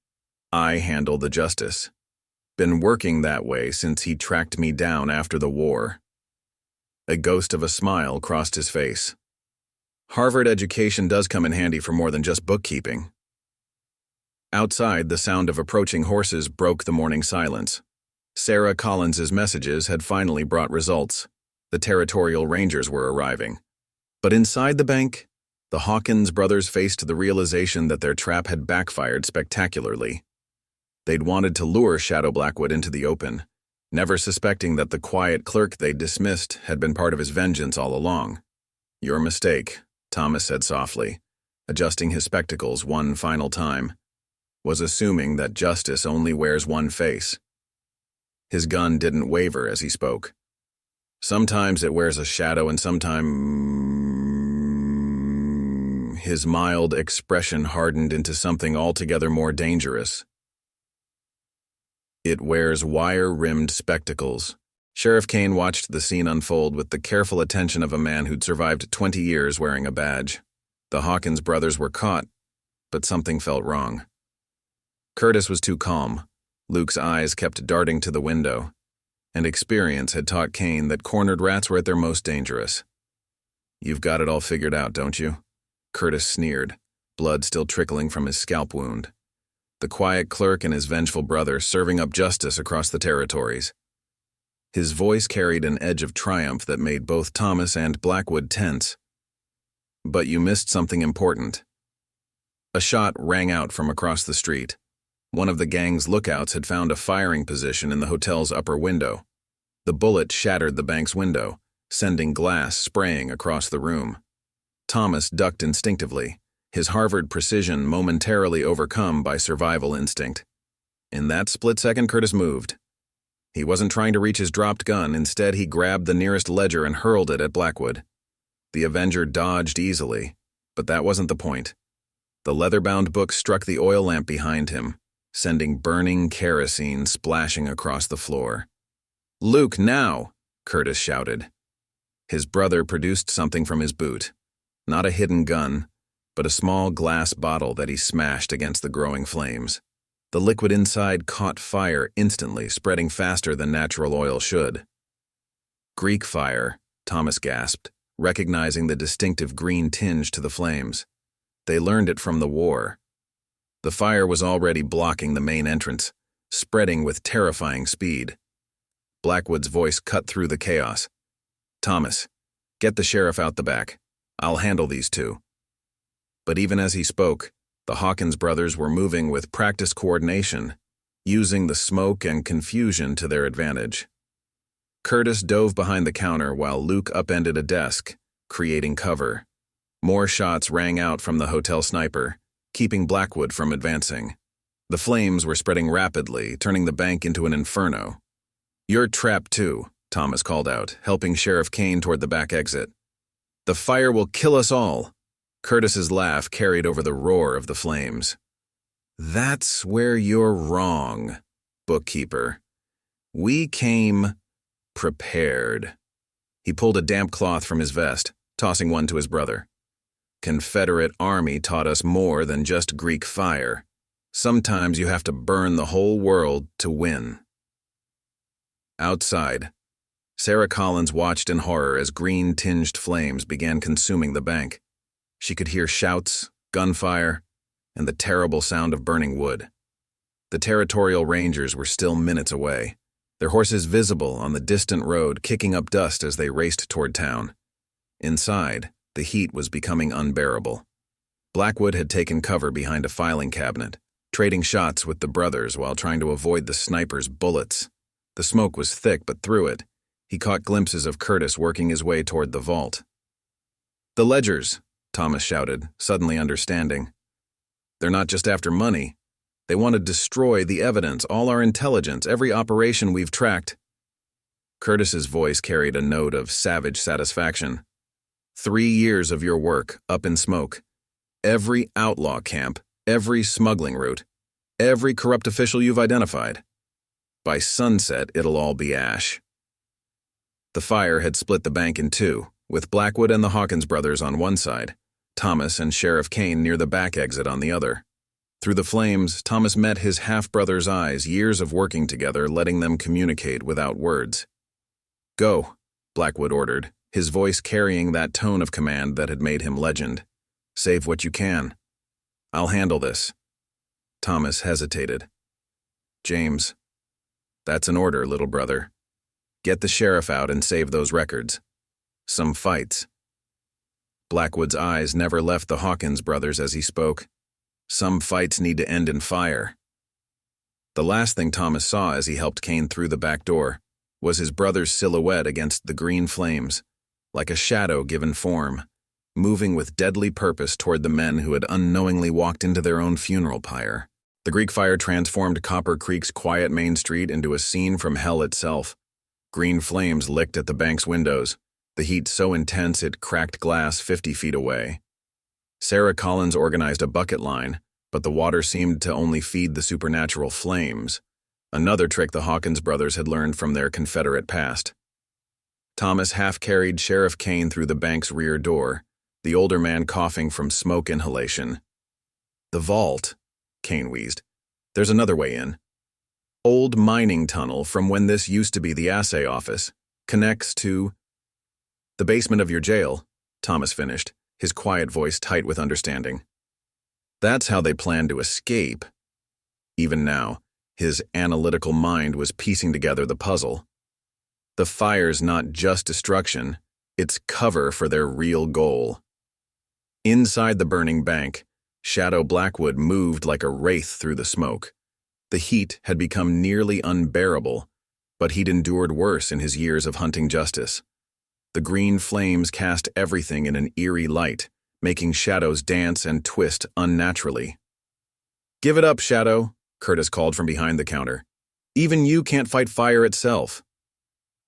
I handle the justice. Been working that way since he tracked me down after the war." A ghost of a smile crossed his face. "Harvard education does come in handy for more than just bookkeeping." Outside, the sound of approaching horses broke the morning silence. Sarah Collins's messages had finally brought results. The territorial rangers were arriving. But inside the bank, the Hawkins brothers faced the realization that their trap had backfired spectacularly. They'd wanted to lure Shadow Blackwood into the open, never suspecting that the quiet clerk they'd dismissed had been part of his vengeance all along. "Your mistake," Thomas said softly, adjusting his spectacles one final time, "was assuming that justice only wears one face." His gun didn't waver as he spoke. "Sometimes it wears a shadow and sometimes..." His mild expression hardened into something altogether more dangerous. "It wears wire-rimmed spectacles." Sheriff Kane watched the scene unfold with the careful attention of a man who'd survived 20 years wearing a badge. The Hawkins brothers were caught, but something felt wrong. Curtis was too calm. Luke's eyes kept darting to the window, and experience had taught Kane that cornered rats were at their most dangerous. "You've got it all figured out, don't you?" Curtis sneered, blood still trickling from his scalp wound. The quiet clerk and his vengeful brother serving up justice across the territories. His voice carried an edge of triumph that made both Thomas and Blackwood tense. "But you missed something important." A shot rang out from across the street. One of the gang's lookouts had found a firing position in the hotel's upper window. The bullet shattered the bank's window, sending glass spraying across the room. Thomas ducked instinctively, his Harvard precision momentarily overcome by survival instinct. In that split second, Curtis moved. He wasn't trying to reach his dropped gun. Instead, he grabbed the nearest ledger and hurled it at Blackwood. The Avenger dodged easily, but that wasn't the point. The leather-bound book struck the oil lamp behind him, sending burning kerosene splashing across the floor. "Luke, now!" Curtis shouted. His brother produced something from his boot. Not a hidden gun, but a small glass bottle that he smashed against the growing flames. The liquid inside caught fire instantly, spreading faster than natural oil should. "Greek fire," Thomas gasped, recognizing the distinctive green tinge to the flames. They learned it from the war. The fire was already blocking the main entrance, spreading with terrifying speed. Blackwood's voice cut through the chaos. "Thomas, get the sheriff out the back. I'll handle these two." But even as he spoke, the Hawkins brothers were moving with practiced coordination, using the smoke and confusion to their advantage. Curtis dove behind the counter while Luke upended a desk, creating cover. More shots rang out from the hotel sniper, keeping Blackwood from advancing. The flames were spreading rapidly, turning the bank into an inferno. "You're trapped too," Thomas called out, helping Sheriff Kane toward the back exit. "The fire will kill us all." Curtis's laugh carried over the roar of the flames. "That's where you're wrong, bookkeeper. We came prepared." He pulled a damp cloth from his vest, tossing one to his brother. "Confederate Army taught us more than just Greek fire. Sometimes you have to burn the whole world to win." Outside, Sarah Collins watched in horror as green-tinged flames began consuming the bank. She could hear shouts, gunfire, and the terrible sound of burning wood. The territorial rangers were still minutes away, their horses visible on the distant road kicking up dust as they raced toward town. Inside, the heat was becoming unbearable. Blackwood had taken cover behind a filing cabinet, trading shots with the brothers while trying to avoid the sniper's bullets. The smoke was thick, but through it, he caught glimpses of Curtis working his way toward the vault. "The ledgers," Thomas shouted, suddenly understanding. "They're not just after money. They want to destroy the evidence, all our intelligence, every operation we've tracked." Curtis's voice carried a note of savage satisfaction. 3 years of your work, up in smoke. Every outlaw camp, every smuggling route, every corrupt official you've identified. By sunset, it'll all be ash." The fire had split the bank in two, with Blackwood and the Hawkins brothers on one side, Thomas and Sheriff Kane near the back exit on the other. Through the flames, Thomas met his half-brother's eyes, years of working together, letting them communicate without words. "Go," Blackwood ordered, his voice carrying that tone of command that had made him legend. "Save what you can. I'll handle this." Thomas hesitated. "James, that's an order, little brother. Get the sheriff out and save those records. Some fights." Blackwood's eyes never left the Hawkins brothers as he spoke. Some fights need to end in fire. The last thing Thomas saw as he helped Kane through the back door was his brother's silhouette against the green flames, like a shadow given form, moving with deadly purpose toward the men who had unknowingly walked into their own funeral pyre. The Greek fire transformed Copper Creek's quiet main street into a scene from hell itself. Green flames licked at the bank's windows, the heat so intense it cracked glass 50 feet away. Sarah Collins organized a bucket line, but the water seemed to only feed the supernatural flames, another trick the Hawkins brothers had learned from their Confederate past. Thomas half-carried Sheriff Kane through the bank's rear door, the older man coughing from smoke inhalation. "The vault," Kane wheezed. "There's another way in. Old mining tunnel from when this used to be the assay office. Connects to—" "The basement of your jail," Thomas finished, his quiet voice tight with understanding. That's how they planned to escape. Even now, his analytical mind was piecing together the puzzle. The fire's not just destruction, it's cover for their real goal. Inside the burning bank, Shadow Blackwood moved like a wraith through the smoke. The heat had become nearly unbearable, but he'd endured worse in his years of hunting justice. The green flames cast everything in an eerie light, making shadows dance and twist unnaturally. "Give it up, Shadow," Curtis called from behind the counter. "Even you can't fight fire itself."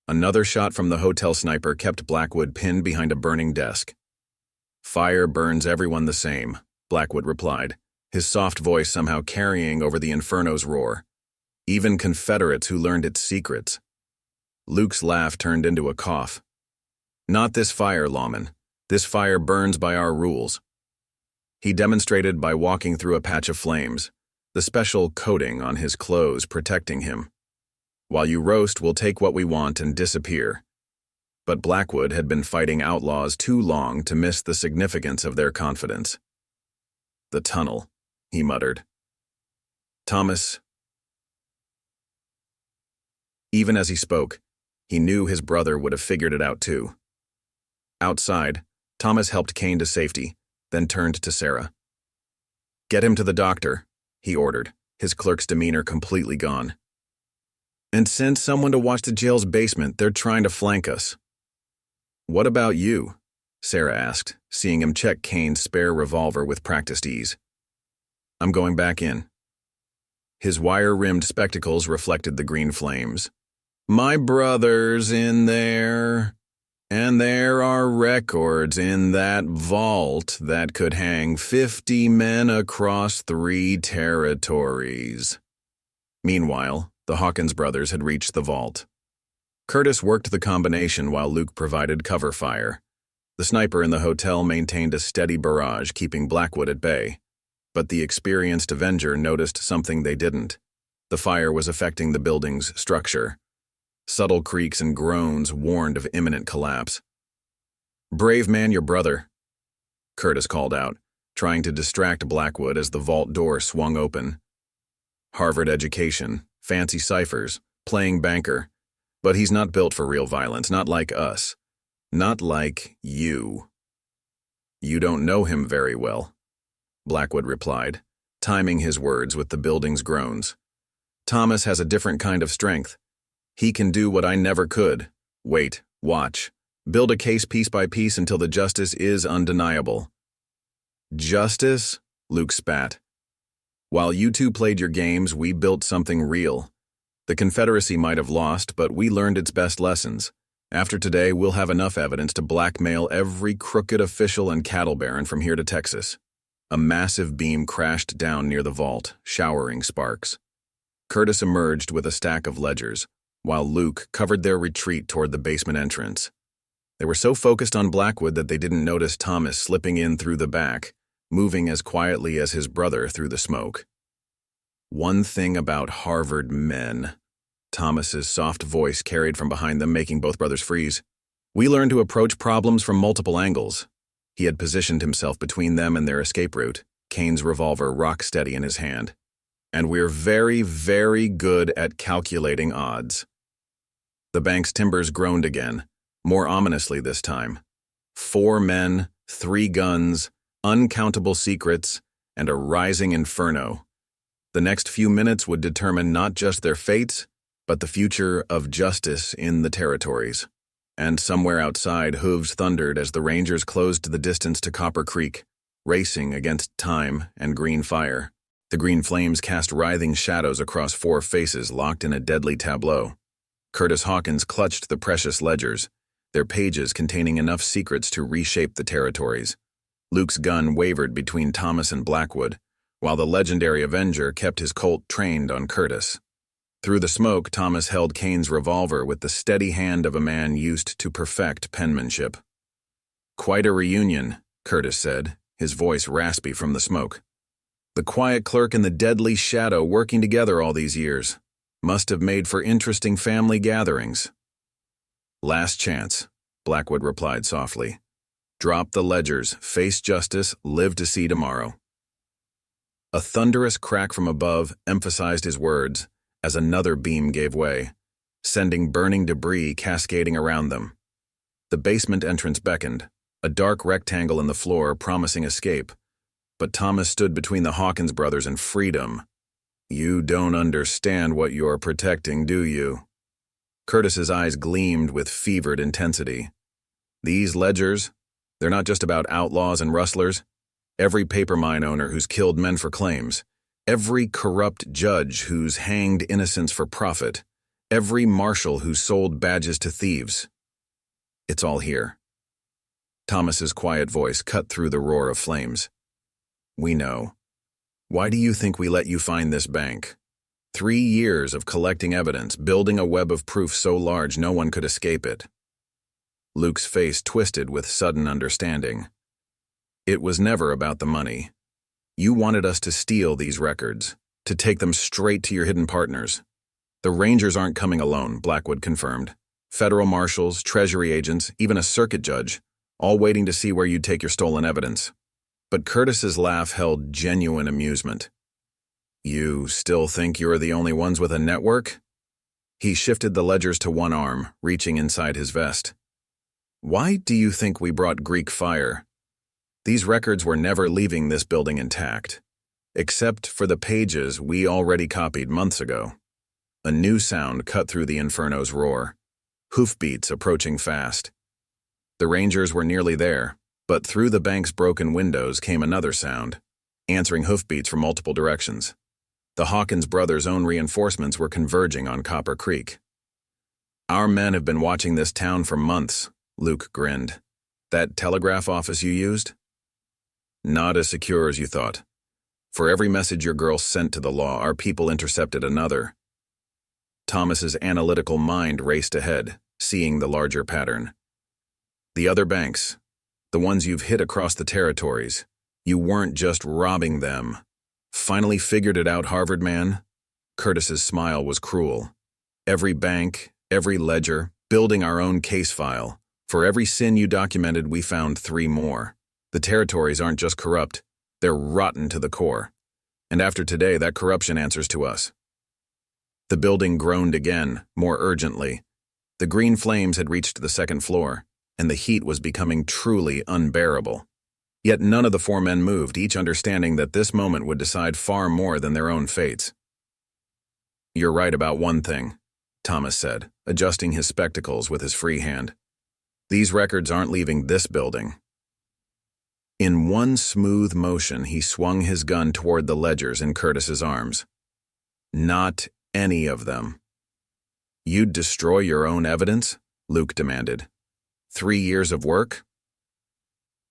Another shot from the hotel sniper kept Blackwood pinned behind a burning desk. "Fire burns everyone the same," Blackwood replied, his soft voice somehow carrying over the inferno's roar. "Even Confederates who learned its secrets." Luke's laugh turned into a cough. "Not this fire, lawman. This fire burns by our rules." He demonstrated by walking through a patch of flames, the special coating on his clothes protecting him. "While you roast, we'll take what we want and disappear." But Blackwood had been fighting outlaws too long to miss the significance of their confidence. "The tunnel," he muttered. "Thomas." Even as he spoke, he knew his brother would have figured it out too. Outside, Thomas helped Kane to safety, then turned to Sarah. "Get him to the doctor," he ordered, his clerk's demeanor completely gone. "And send someone to watch the jail's basement. They're trying to flank us." "What about you?" Sarah asked, seeing him check Kane's spare revolver with practiced ease. "I'm going back in." His wire-rimmed spectacles reflected the green flames. "My brother's in there. And there are records in that vault that could hang 50 men across 3 territories." Meanwhile, the Hawkins brothers had reached the vault. Curtis worked the combination while Luke provided cover fire. The sniper in the hotel maintained a steady barrage, keeping Blackwood at bay. But the experienced Avenger noticed something they didn't. The fire was affecting the building's structure. Subtle creaks and groans warned of imminent collapse. "Brave man, your brother," Curtis called out, trying to distract Blackwood as the vault door swung open. "Harvard education, fancy ciphers, playing banker. But he's not built for real violence, not like us. Not like you." "You don't know him very well," Blackwood replied, timing his words with the building's groans. "Thomas has a different kind of strength. He can do what I never could. Wait, watch. Build a case piece by piece until the justice is undeniable." "Justice?" Luke spat. "While you two played your games, we built something real. The Confederacy might have lost, but we learned its best lessons. After today, we'll have enough evidence to blackmail every crooked official and cattle baron from here to Texas." A massive beam crashed down near the vault, showering sparks. Curtis emerged with a stack of ledgers, while Luke covered their retreat toward the basement entrance. They were so focused on Blackwood that they didn't notice Thomas slipping in through the back, moving as quietly as his brother through the smoke. "One thing about Harvard men," Thomas's soft voice carried from behind them, making both brothers freeze. "We learn to approach problems from multiple angles." He had positioned himself between them and their escape route, Kane's revolver rock steady in his hand. "And we're very, very good at calculating odds." The bank's timbers groaned again, more ominously this time. 4 men, 3 guns, uncountable secrets, and a rising inferno. The next few minutes would determine not just their fates, but the future of justice in the territories. And somewhere outside, hooves thundered as the Rangers closed the distance to Copper Creek, racing against time and green fire. The green flames cast writhing shadows across 4 faces locked in a deadly tableau. Curtis Hawkins clutched the precious ledgers, their pages containing enough secrets to reshape the territories. Luke's gun wavered between Thomas and Blackwood, while the legendary Avenger kept his Colt trained on Curtis. Through the smoke, Thomas held Kane's revolver with the steady hand of a man used to perfect penmanship. "Quite a reunion," Curtis said, his voice raspy from the smoke. The quiet clerk and the deadly shadow working together all these years. Must have made for interesting family gatherings. Last chance, Blackwood replied softly. Drop the ledgers, face justice, live to see tomorrow. A thunderous crack from above emphasized his words as another beam gave way, sending burning debris cascading around them. The basement entrance beckoned, a dark rectangle in the floor promising escape, but Thomas stood between the Hawkins brothers and freedom. You don't understand what you're protecting, do you? Curtis's eyes gleamed with fevered intensity. These ledgers, they're not just about outlaws and rustlers. Every paper mine owner who's killed men for claims, every corrupt judge who's hanged innocents for profit, every marshal who sold badges to thieves. It's all here. Thomas's quiet voice cut through the roar of flames. We know. Why do you think we let you find this bank? 3 years of collecting evidence, building a web of proof so large no one could escape it. Luke's face twisted with sudden understanding. It was never about the money. You wanted us to steal these records, to take them straight to your hidden partners. The Rangers aren't coming alone, Blackwood confirmed. Federal marshals, treasury agents, even a circuit judge, all waiting to see where you'd take your stolen evidence. But Curtis's laugh held genuine amusement. You still think you're the only ones with a network? He shifted the ledgers to one arm, reaching inside his vest. Why do you think we brought Greek fire? These records were never leaving this building intact, except for the pages we already copied months ago. A new sound cut through the inferno's roar, hoofbeats approaching fast. The Rangers were nearly there, but through the bank's broken windows came another sound, answering hoofbeats from multiple directions. The Hawkins brothers' own reinforcements were converging on Copper Creek. Our men have been watching this town for months, Luke grinned. That telegraph office you used? Not as secure as you thought. For every message your girl sent to the law, our people intercepted another. Thomas's analytical mind raced ahead, seeing the larger pattern. The other banks, the ones you've hit across the territories, you weren't just robbing them. Finally figured it out, Harvard man? Curtis's smile was cruel. Every bank, every ledger, building our own case file. For every sin you documented, we found 3 more. The territories aren't just corrupt, they're rotten to the core. And after today, that corruption answers to us. The building groaned again, more urgently. The green flames had reached the 2nd floor, and the heat was becoming truly unbearable. Yet none of the 4 men moved, each understanding that this moment would decide far more than their own fates. You're right about one thing, Thomas said, adjusting his spectacles with his free hand. These records aren't leaving this building. In one smooth motion, he swung his gun toward the ledgers in Curtis's arms. Not any of them. You'd destroy your own evidence? Luke demanded. 3 years of work?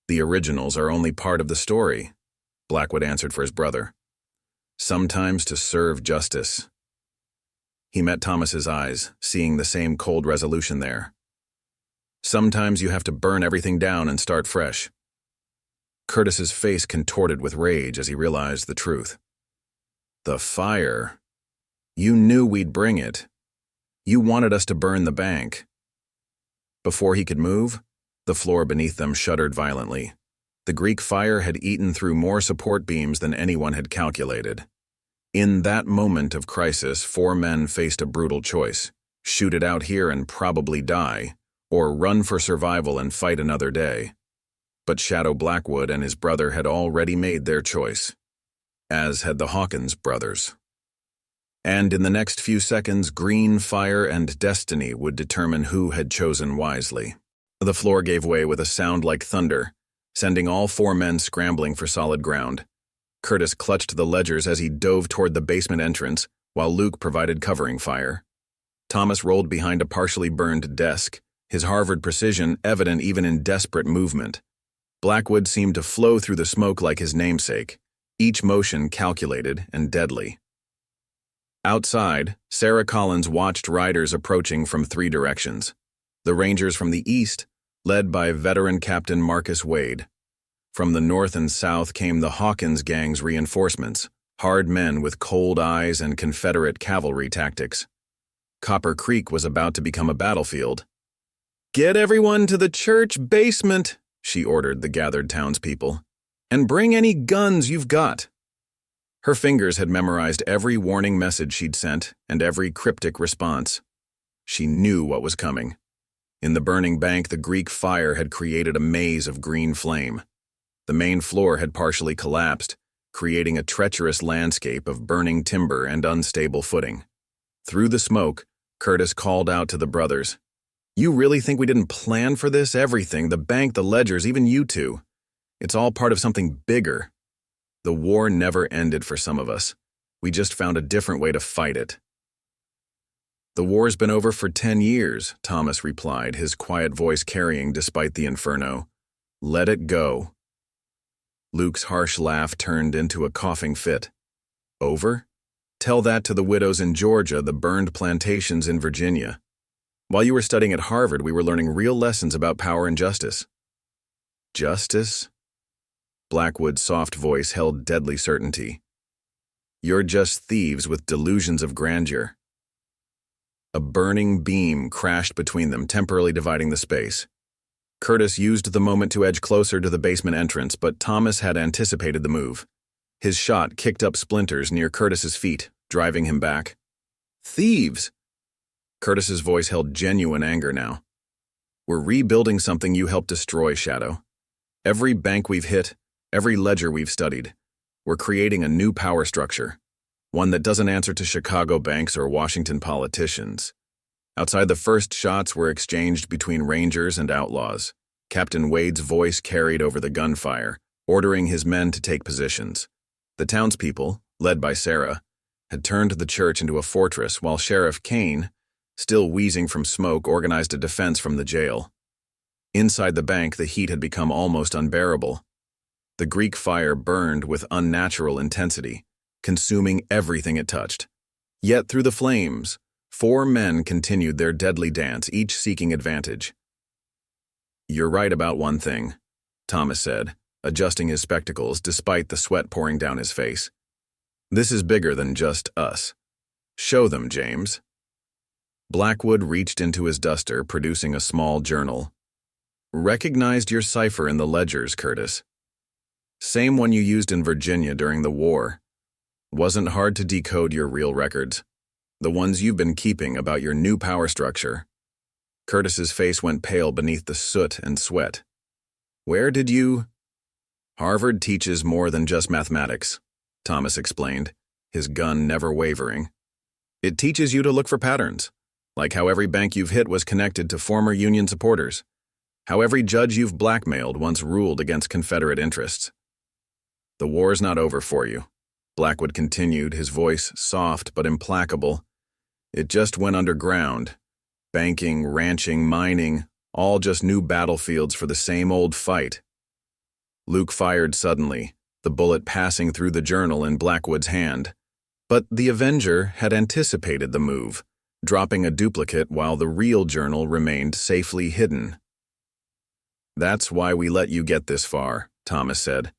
The originals are only part of the story, Blackwood answered for his brother. Sometimes to serve justice. He met Thomas's eyes, seeing the same cold resolution there. Sometimes you have to burn everything down and start fresh. Curtis's face contorted with rage as he realized the truth. The fire. You knew we'd bring it. You wanted us to burn the bank. Before he could move, the floor beneath them shuddered violently. The Greek fire had eaten through more support beams than anyone had calculated. In that moment of crisis, 4 men faced a brutal choice: shoot it out here and probably die, or run for survival and fight another day. But Shadow Blackwood and his brother had already made their choice, as had the Hawkins brothers. And in the next few seconds, green fire and destiny would determine who had chosen wisely. The floor gave way with a sound like thunder, sending all 4 men scrambling for solid ground. Curtis clutched the ledgers as he dove toward the basement entrance, while Luke provided covering fire. Thomas rolled behind a partially burned desk, his Harvard precision evident even in desperate movement. Blackwood seemed to flow through the smoke like his namesake, each motion calculated and deadly. Outside, Sarah Collins watched riders approaching from 3 directions. The Rangers from the east, led by veteran Captain Marcus Wade. From the north and south came the Hawkins gang's reinforcements, hard men with cold eyes and Confederate cavalry tactics. Copper Creek was about to become a battlefield. "Get everyone to the church basement," she ordered the gathered townspeople, "and bring any guns you've got." Her fingers had memorized every warning message she'd sent and every cryptic response. She knew what was coming. In the burning bank, the Greek fire had created a maze of green flame. The main floor had partially collapsed, creating a treacherous landscape of burning timber and unstable footing. Through the smoke, Curtis called out to the brothers, "You really think we didn't plan for this? Everything, the bank, the ledgers, even you two. It's all part of something bigger. The war never ended for some of us. We just found a different way to fight it." "The war's been over for 10 years, Thomas replied, his quiet voice carrying despite the inferno. "Let it go." Luke's harsh laugh turned into a coughing fit. "Over? Tell that to the widows in Georgia, the burned plantations in Virginia. While you were studying at Harvard, we were learning real lessons about power and justice." "Justice?" Blackwood's soft voice held deadly certainty. "You're just thieves with delusions of grandeur." A burning beam crashed between them, temporarily dividing the space. Curtis used the moment to edge closer to the basement entrance, but Thomas had anticipated the move. His shot kicked up splinters near Curtis's feet, driving him back. "Thieves!" Curtis's voice held genuine anger now. "We're rebuilding something you helped destroy, Shadow. Every bank we've hit, every ledger we've studied, we're creating a new power structure. One that doesn't answer to Chicago banks or Washington politicians." Outside, the first shots were exchanged between Rangers and Outlaws. Captain Wade's voice carried over the gunfire, ordering his men to take positions. The townspeople, led by Sarah, had turned the church into a fortress, while Sheriff Kane, still wheezing from smoke, organized a defense from the jail. Inside the bank, the heat had become almost unbearable. The Greek fire burned with unnatural intensity, consuming everything it touched. Yet through the flames, 4 men continued their deadly dance, each seeking advantage. "You're right about one thing," Thomas said, adjusting his spectacles despite the sweat pouring down his face. "This is bigger than just us. Show them, James." Blackwood reached into his duster, producing a small journal. "Recognized your cipher in the ledgers, Curtis. Same one you used in Virginia during the war. Wasn't hard to decode your real records, the ones you've been keeping about your new power structure." Curtis's face went pale beneath the soot and sweat. "Where did you—" "Harvard teaches more than just mathematics," Thomas explained, his gun never wavering. "It teaches you to look for patterns, like how every bank you've hit was connected to former Union supporters, how every judge you've blackmailed once ruled against Confederate interests. The war's not over for you," Blackwood continued, his voice soft but implacable. "It just went underground. Banking, ranching, mining, all just new battlefields for the same old fight." Luke fired suddenly, the bullet passing through the journal in Blackwood's hand. But the Avenger had anticipated the move, dropping a duplicate while the real journal remained safely hidden. "That's why we let you get this far," Thomas said.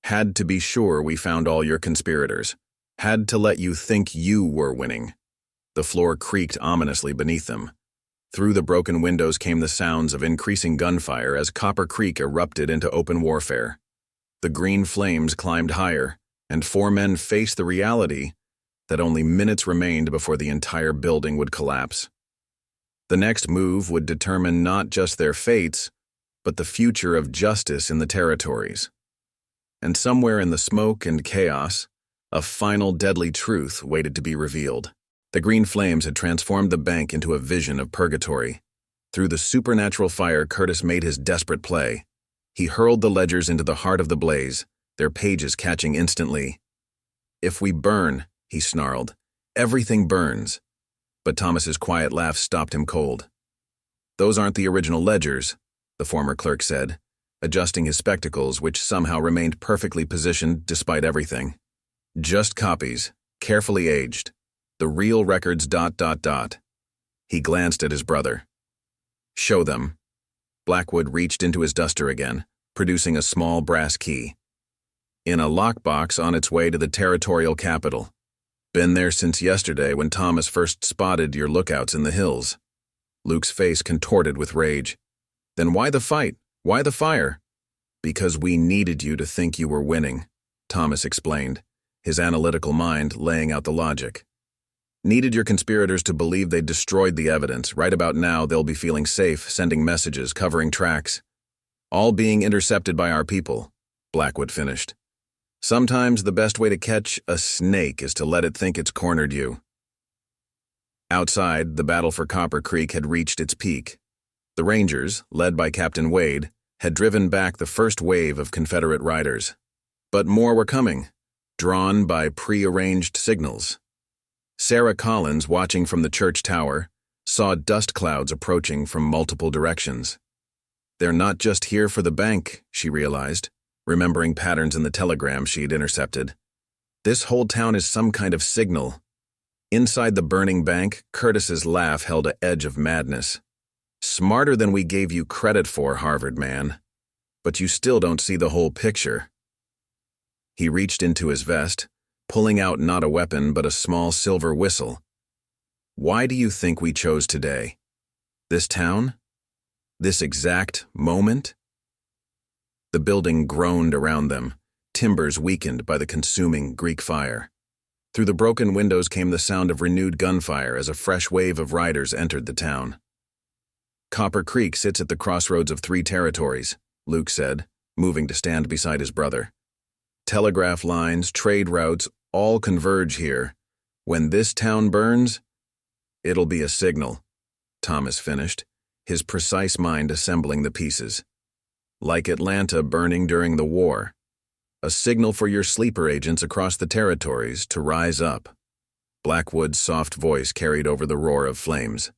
"Had to be sure we found all your conspirators. Had to let you think you were winning." The floor creaked ominously beneath them. Through the broken windows came the sounds of increasing gunfire as Copper Creek erupted into open warfare. The green flames climbed higher, and 4 men faced the reality that only minutes remained before the entire building would collapse. The next move would determine not just their fates, but the future of justice in the territories. And somewhere in the smoke and chaos, a final deadly truth waited to be revealed. The green flames had transformed the bank into a vision of purgatory. Through the supernatural fire, Curtis made his desperate play. He hurled the ledgers into the heart of the blaze, their pages catching instantly. "If we burn," he snarled, "everything burns." But Thomas's quiet laugh stopped him cold. "Those aren't the original ledgers," the former clerk said, adjusting his spectacles, which somehow remained perfectly positioned despite everything. "Just copies, carefully aged. The real records ... He glanced at his brother. "Show them." Blackwood reached into his duster again, producing a small brass key. In a lockbox on its way to the territorial capital. Been there since yesterday when Thomas first spotted your lookouts in the hills. Luke's face contorted with rage. Then why the fight? Why the fire? Because we needed you to think you were winning, Thomas explained, his analytical mind laying out the logic. Needed your conspirators to believe they'd destroyed the evidence. Right about now, they'll be feeling safe, sending messages, covering tracks. All being intercepted by our people, Blackwood finished. Sometimes the best way to catch a snake is to let it think it's cornered you. Outside, the battle for Copper Creek had reached its peak. The Rangers, led by Captain Wade, had driven back the first wave of Confederate riders. But more were coming, drawn by pre-arranged signals. Sarah Collins, watching from the church tower, saw dust clouds approaching from multiple directions. They're not just here for the bank, she realized, remembering patterns in the telegram she'd intercepted. This whole town is some kind of signal. Inside the burning bank, Curtis's laugh held an edge of madness. Smarter than we gave you credit for, Harvard man. But you still don't see the whole picture. He reached into his vest, pulling out not a weapon but a small silver whistle. Why do you think we chose today? This town? This exact moment? The building groaned around them, timbers weakened by the consuming Greek fire. Through the broken windows came the sound of renewed gunfire as a fresh wave of riders entered the town. Copper Creek sits at the crossroads of 3 territories, Luke said, moving to stand beside his brother. Telegraph lines, trade routes, all converge here. When this town burns, it'll be a signal, Thomas finished, his precise mind assembling the pieces. Like Atlanta burning during the war. A signal for your sleeper agents across the territories to rise up. Blackwood's soft voice carried over the roar of flames.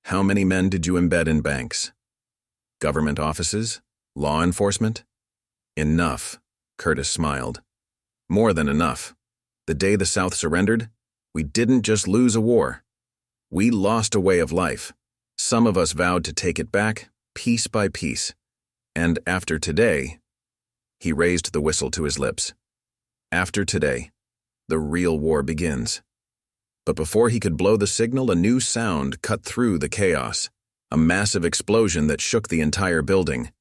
How many men did you embed in banks? Government offices? Law enforcement? Enough, Curtis smiled. More than enough. The day the South surrendered, we didn't just lose a war. We lost a way of life. Some of us vowed to take it back, piece by piece. And after today, he raised the whistle to his lips. After today, the real war begins. But before he could blow the signal, a new sound cut through the chaos, a massive explosion that shook the entire building.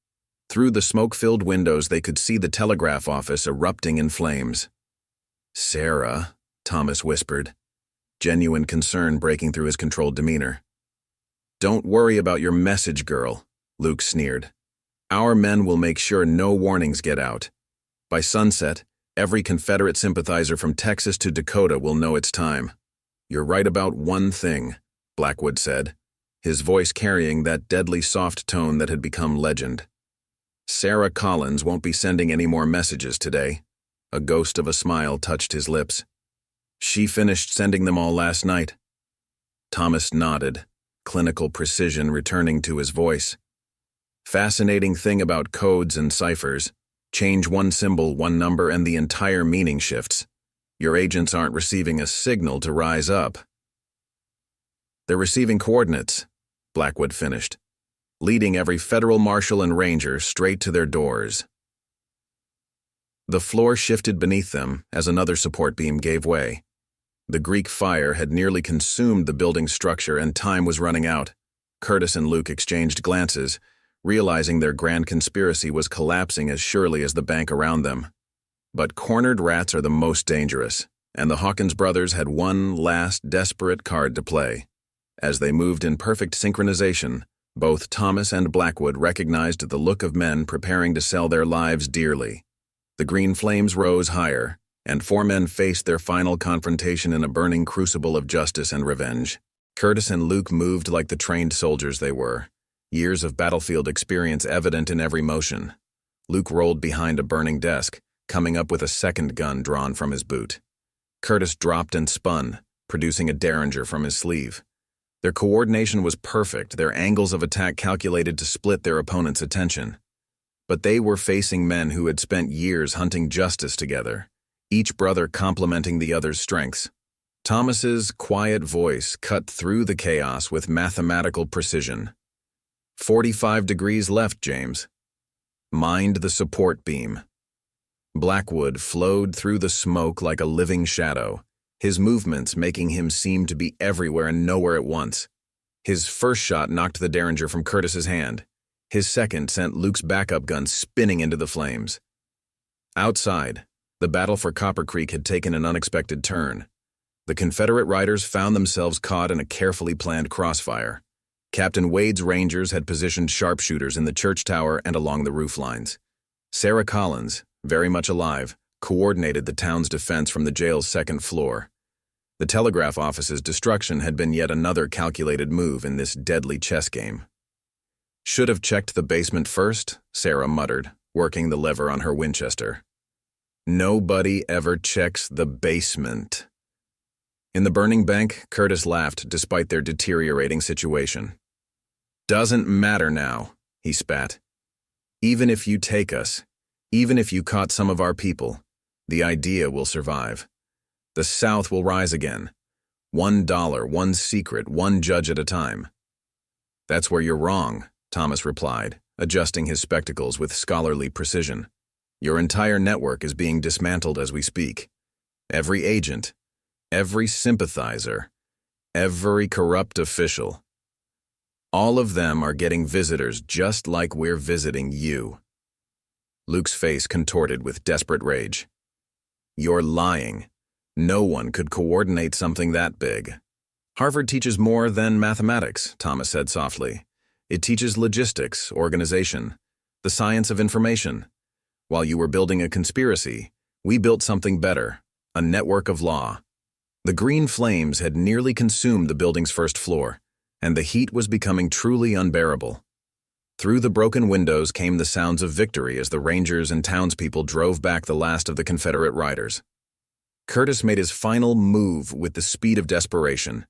Through the smoke-filled windows, they could see the telegraph office erupting in flames. Sarah, Thomas whispered, genuine concern breaking through his controlled demeanor. Don't worry about your message, girl, Luke sneered. Our men will make sure no warnings get out. By sunset, every Confederate sympathizer from Texas to Dakota will know it's time. You're right about one thing, Blackwood said, his voice carrying that deadly soft tone that had become legend. Sarah Collins won't be sending any more messages today. A ghost of a smile touched his lips. She finished sending them all last night. Thomas nodded, clinical precision returning to his voice. Fascinating thing about codes and ciphers. Change one symbol, one number, and the entire meaning shifts. Your agents aren't receiving a signal to rise up. They're receiving coordinates, Blackwood finished, leading every federal marshal and ranger straight to their doors. The floor shifted beneath them as another support beam gave way. The Greek fire had nearly consumed the building's structure and time was running out. Curtis and Luke exchanged glances, realizing their grand conspiracy was collapsing as surely as the bank around them. But cornered rats are the most dangerous, and the Hawkins brothers had one last desperate card to play. As they moved in perfect synchronization, both Thomas and Blackwood recognized the look of men preparing to sell their lives dearly. The green flames rose higher, and 4 men faced their final confrontation in a burning crucible of justice and revenge. Curtis and Luke moved like the trained soldiers they were, years of battlefield experience evident in every motion. Luke rolled behind a burning desk, coming up with a second gun drawn from his boot. Curtis dropped and spun, producing a derringer from his sleeve. Their coordination was perfect, their angles of attack calculated to split their opponent's attention. But they were facing men who had spent years hunting justice together, each brother complementing the other's strengths. Thomas's quiet voice cut through the chaos with mathematical precision. 45 degrees left, James. Mind the support beam. Blackwood flowed through the smoke like a living shadow, his movements making him seem to be everywhere and nowhere at once. His first shot knocked the derringer from Curtis's hand. His second sent Luke's backup gun spinning into the flames. Outside, the battle for Copper Creek had taken an unexpected turn. The Confederate riders found themselves caught in a carefully planned crossfire. Captain Wade's Rangers had positioned sharpshooters in the church tower and along the roof lines. Sarah Collins, very much alive, coordinated the town's defense from the jail's second floor. The telegraph office's destruction had been yet another calculated move in this deadly chess game. "Should have checked the basement first," Sarah muttered, working the lever on her Winchester. "Nobody ever checks the basement." In the burning bank, Curtis laughed despite their deteriorating situation. "Doesn't matter now," he spat. "Even if you take us, even if you caught some of our people, the idea will survive. The South will rise again. $1, one secret, one judge at a time." "That's where you're wrong," Thomas replied, adjusting his spectacles with scholarly precision. "Your entire network is being dismantled as we speak. Every agent, every sympathizer, every corrupt official. All of them are getting visitors just like we're visiting you." Luke's face contorted with desperate rage. "You're lying. No one could coordinate something that big." "Harvard teaches more than mathematics," Thomas said softly. "It teaches logistics, organization, the science of information. While you were building a conspiracy, we built something better, a network of law." The green flames had nearly consumed the building's first floor, and the heat was becoming truly unbearable. Through the broken windows came the sounds of victory as the Rangers and townspeople drove back the last of the Confederate riders. Curtis made his final move with the speed of desperation.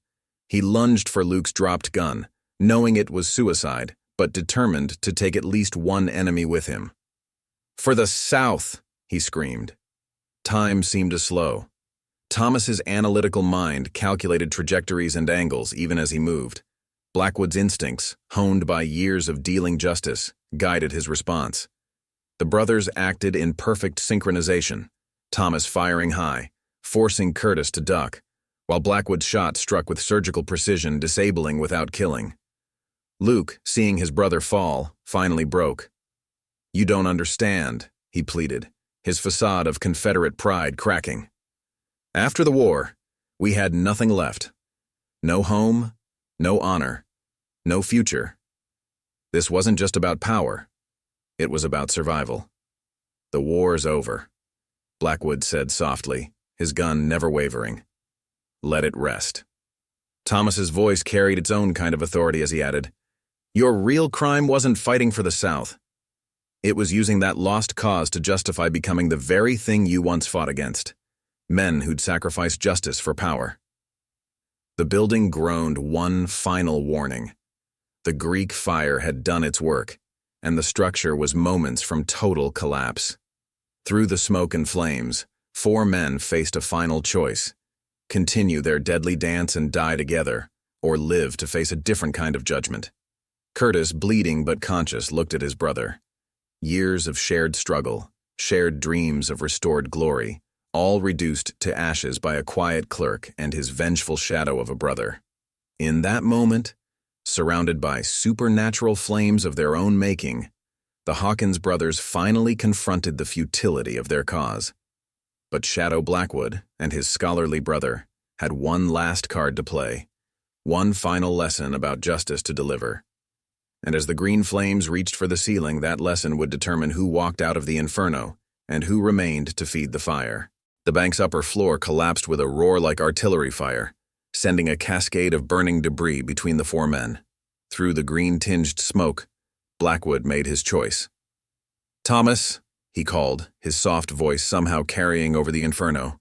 He lunged for Luke's dropped gun, knowing it was suicide, but determined to take at least one enemy with him. "For the South!" he screamed. Time seemed to slow. Thomas's analytical mind calculated trajectories and angles even as he moved. Blackwood's instincts, honed by years of dealing justice, guided his response. The brothers acted in perfect synchronization, Thomas firing high, forcing Curtis to duck, while Blackwood's shot struck with surgical precision, disabling without killing. Luke, seeing his brother fall, finally broke. "You don't understand," he pleaded, his facade of Confederate pride cracking. "After the war, we had nothing left. No home, no honor, no future. This wasn't just about power. It was about survival. The war's over," Blackwood said softly, his gun never wavering. "Let it rest." Thomas's voice carried its own kind of authority as he added, "Your real crime wasn't fighting for the South. It was using that lost cause to justify becoming the very thing you once fought against. Men who'd sacrifice justice for power." The building groaned one final warning. The Greek fire had done its work, and the structure was moments from total collapse. Through the smoke and flames, 4 men faced a final choice: continue their deadly dance and die together, or live to face a different kind of judgment. Curtis, bleeding but conscious, looked at his brother. Years of shared struggle, shared dreams of restored glory, all reduced to ashes by a quiet clerk and his vengeful shadow of a brother. In that moment, surrounded by supernatural flames of their own making, the Hawkins brothers finally confronted the futility of their cause. But Shadow Blackwood and his scholarly brother had one last card to play, one final lesson about justice to deliver. And as the green flames reached for the ceiling, that lesson would determine who walked out of the inferno and who remained to feed the fire. The bank's upper floor collapsed with a roar like artillery fire, sending a cascade of burning debris between the 4 men. Through the green-tinged smoke, Blackwood made his choice. "Thomas," he called, his soft voice somehow carrying over the inferno,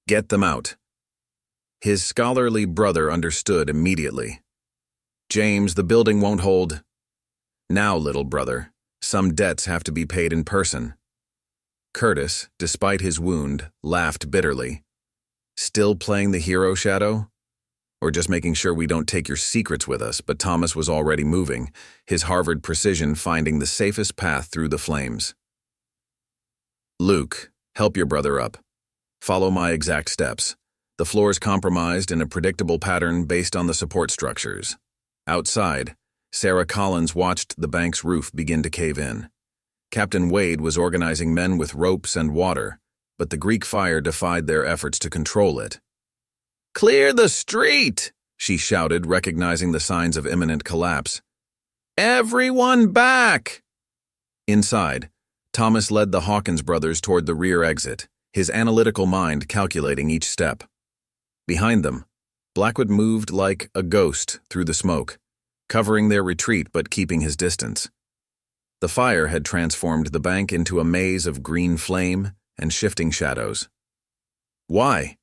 "get them out." His scholarly brother understood immediately. "James, the building won't hold." "Now, little brother, some debts have to be paid in person." Curtis, despite his wound, laughed bitterly. "Still playing the hero, Shadow? Or just making sure we don't take your secrets with us, but Thomas was already moving, his Harvard precision finding the safest path through the flames. Luke, help your brother up. Follow my exact steps. The floor's compromised in a predictable pattern based on the support structures. Outside, Sarah Collins watched the bank's roof begin to cave in. Captain Wade was organizing men with ropes and water, but the Greek fire defied their efforts to control it. "Clear the street!" she shouted, recognizing the signs of imminent collapse. "Everyone back!" Inside, Thomas led the Hawkins brothers toward the rear exit, his analytical mind calculating each step. Behind them, Blackwood moved like a ghost through the smoke, covering their retreat but keeping his distance. The fire had transformed the bank into a maze of green flame and shifting shadows. "Why?"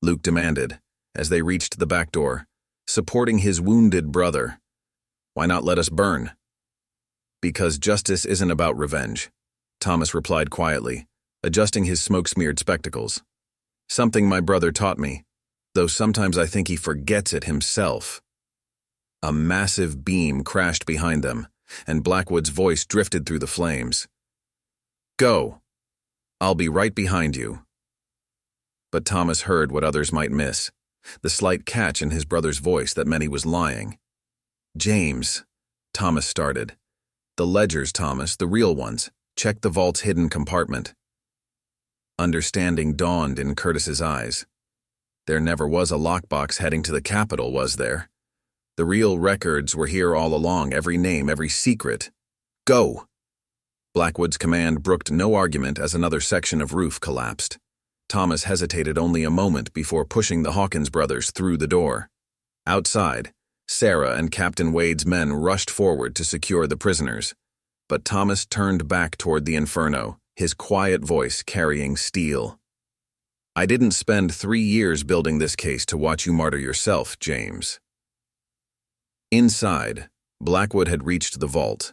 Luke demanded, as they reached the back door, supporting his wounded brother. "Why not let us burn?" "Because justice isn't about revenge," Thomas replied quietly, adjusting his smoke-smeared spectacles. "Something my brother taught me, though sometimes I think he forgets it himself." A massive beam crashed behind them, and Blackwood's voice drifted through the flames. "Go. I'll be right behind you." But Thomas heard what others might miss, the slight catch in his brother's voice that meant he was lying. "James," Thomas started. "The ledgers, Thomas, the real ones. Check the vault's hidden compartment." Understanding dawned in Curtis's eyes. There never was a lockbox heading to the Capitol, was there? The real records were here all along, every name, every secret. "Go!" Blackwood's command brooked no argument as another section of roof collapsed. Thomas hesitated only a moment before pushing the Hawkins brothers through the door. Outside, Sarah and Captain Wade's men rushed forward to secure the prisoners, but Thomas turned back toward the inferno, his quiet voice carrying steel. "I didn't spend 3 years building this case to watch you martyr yourself, James." Inside, Blackwood had reached the vault.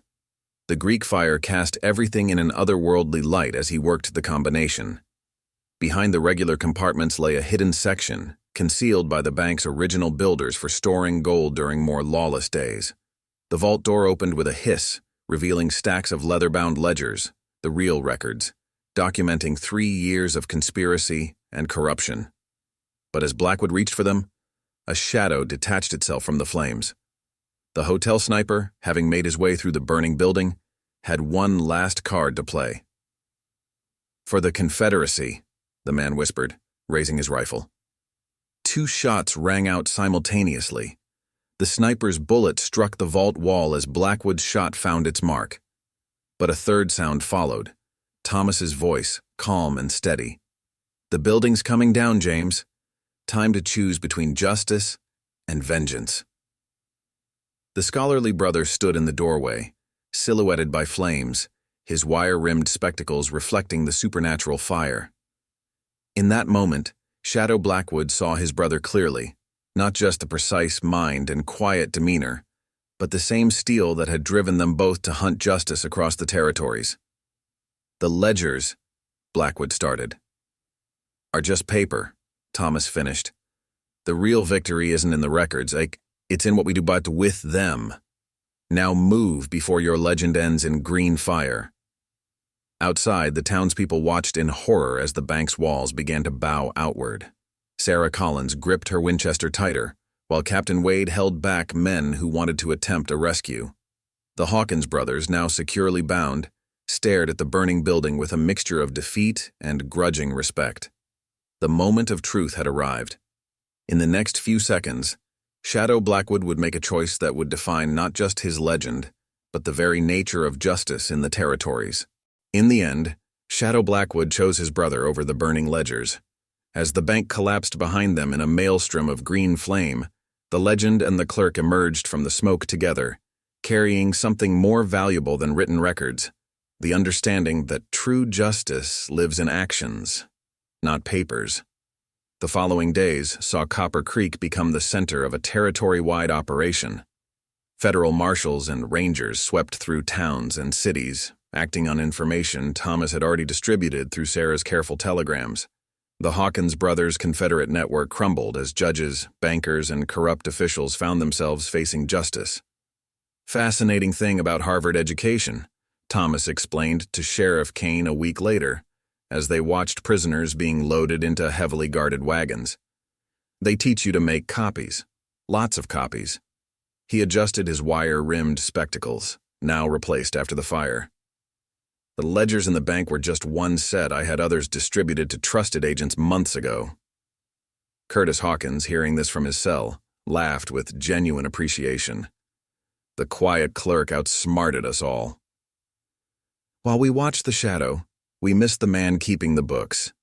The Greek fire cast everything in an otherworldly light as he worked the combination. Behind the regular compartments lay a hidden section, concealed by the bank's original builders for storing gold during more lawless days. The vault door opened with a hiss, revealing stacks of leather-bound ledgers, the real records, documenting 3 years of conspiracy and corruption. But as Blackwood reached for them, a shadow detached itself from the flames. The hotel sniper, having made his way through the burning building, had one last card to play. "For the Confederacy," the man whispered, raising his rifle. 2 shots rang out simultaneously. The sniper's bullet struck the vault wall as Blackwood's shot found its mark. But a third sound followed, Thomas's voice, calm and steady. "The building's coming down, James. Time to choose between justice and vengeance." The scholarly brother stood in the doorway, silhouetted by flames, his wire-rimmed spectacles reflecting the supernatural fire. In that moment, Shadow Blackwood saw his brother clearly, not just the precise mind and quiet demeanor, but the same steel that had driven them both to hunt justice across the territories. "The ledgers," Blackwood started. "Are just paper," Thomas finished. "The real victory isn't in the records, it's in what we do but with them. Now move before your legend ends in green fire." Outside, the townspeople watched in horror as the bank's walls began to bow outward. Sarah Collins gripped her Winchester tighter, while Captain Wade held back men who wanted to attempt a rescue. The Hawkins brothers, now securely bound, stared at the burning building with a mixture of defeat and grudging respect. The moment of truth had arrived. In the next few seconds, Shadow Blackwood would make a choice that would define not just his legend, but the very nature of justice in the territories. In the end, Shadow Blackwood chose his brother over the burning ledgers. As the bank collapsed behind them in a maelstrom of green flame, the legend and the clerk emerged from the smoke together, carrying something more valuable than written records, the understanding that true justice lives in actions, not papers. The following days saw Copper Creek become the center of a territory-wide operation. Federal marshals and rangers swept through towns and cities, acting on information Thomas had already distributed through Sarah's careful telegrams. The Hawkins brothers' Confederate network crumbled as judges, bankers, and corrupt officials found themselves facing justice. Fascinating thing about Harvard education, Thomas explained to Sheriff Kane a week later, as they watched prisoners being loaded into heavily guarded wagons. They teach you to make copies. Lots of copies. He adjusted his wire-rimmed spectacles, now replaced after the fire. The ledgers in the bank were just one set. I had others distributed to trusted agents months ago. Curtis Hawkins, hearing this from his cell, laughed with genuine appreciation. The quiet clerk outsmarted us all. While we watched the shadow, we missed the man keeping the books.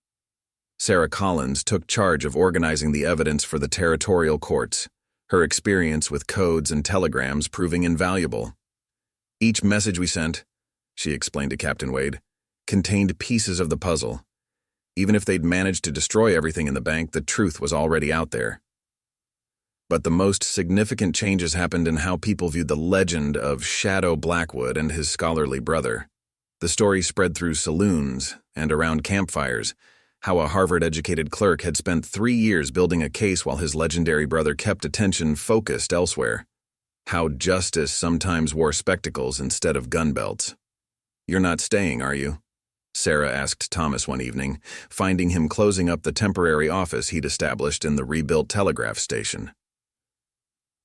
Sarah Collins took charge of organizing the evidence for the territorial courts, her experience with codes and telegrams proving invaluable. Each message we sent, she explained to Captain Wade, contained pieces of the puzzle. Even if they'd managed to destroy everything in the bank, the truth was already out there. But the most significant changes happened in how people viewed the legend of Shadow Blackwood and his scholarly brother. The story spread through saloons and around campfires, how a Harvard-educated clerk had spent 3 years building a case while his legendary brother kept attention focused elsewhere. How justice sometimes wore spectacles instead of gun belts. "You're not staying, are you?" Sarah asked Thomas one evening, finding him closing up the temporary office he'd established in the rebuilt telegraph station.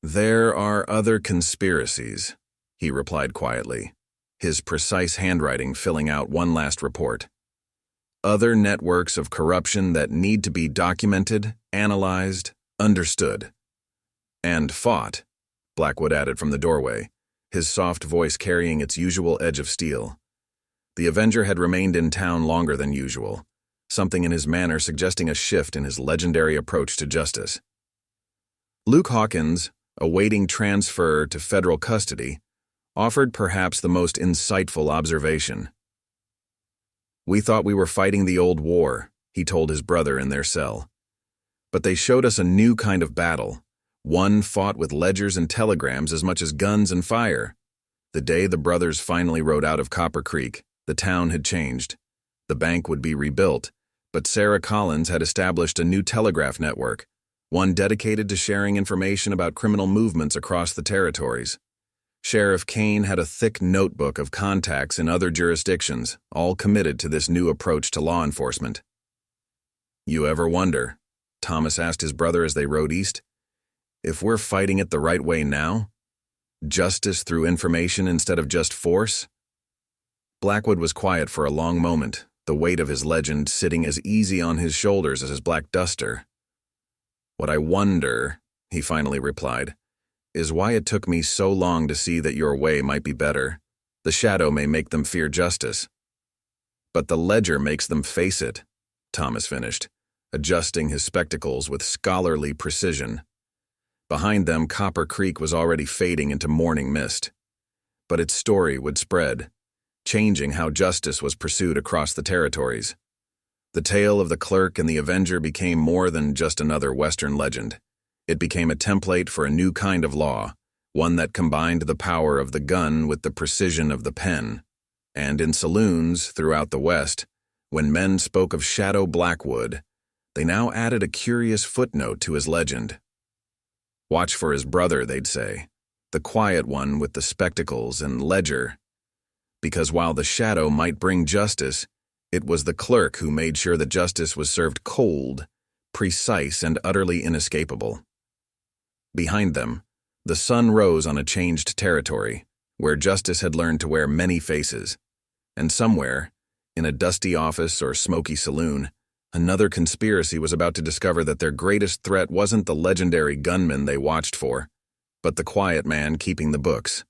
"There are other conspiracies," he replied quietly, his precise handwriting filling out one last report. "Other networks of corruption that need to be documented, analyzed, understood. And fought," Blackwood added from the doorway, his soft voice carrying its usual edge of steel. The Avenger had remained in town longer than usual, something in his manner suggesting a shift in his legendary approach to justice. Luke Hawkins, awaiting transfer to federal custody, offered perhaps the most insightful observation. "We thought we were fighting the old war," he told his brother in their cell. "But they showed us a new kind of battle, one fought with ledgers and telegrams as much as guns and fire." The day the brothers finally rode out of Copper Creek, the town had changed. The bank would be rebuilt, but Sarah Collins had established a new telegraph network, one dedicated to sharing information about criminal movements across the territories. Sheriff Kane had a thick notebook of contacts in other jurisdictions, all committed to this new approach to law enforcement. "You ever wonder," Thomas asked his brother as they rode east, "if we're fighting it the right way now? Justice through information instead of just force?" Blackwood was quiet for a long moment, the weight of his legend sitting as easy on his shoulders as his black duster. "What I wonder," he finally replied, "is why it took me so long to see that your way might be better. The shadow may make them fear justice, but the ledger makes them face it," Thomas finished, adjusting his spectacles with scholarly precision. Behind them, Copper Creek was already fading into morning mist. But its story would spread, changing how justice was pursued across the territories. The tale of the Clerk and the Avenger became more than just another Western legend. It became a template for a new kind of law, one that combined the power of the gun with the precision of the pen. And in saloons throughout the West, when men spoke of Shadow Blackwood, they now added a curious footnote to his legend. "Watch for his brother," they'd say, "the quiet one with the spectacles and ledger." Because while the shadow might bring justice, it was the clerk who made sure that justice was served cold, precise, and utterly inescapable. Behind them, the sun rose on a changed territory, where justice had learned to wear many faces. And somewhere, in a dusty office or smoky saloon, another conspiracy was about to discover that their greatest threat wasn't the legendary gunman they watched for, but the quiet man keeping the books.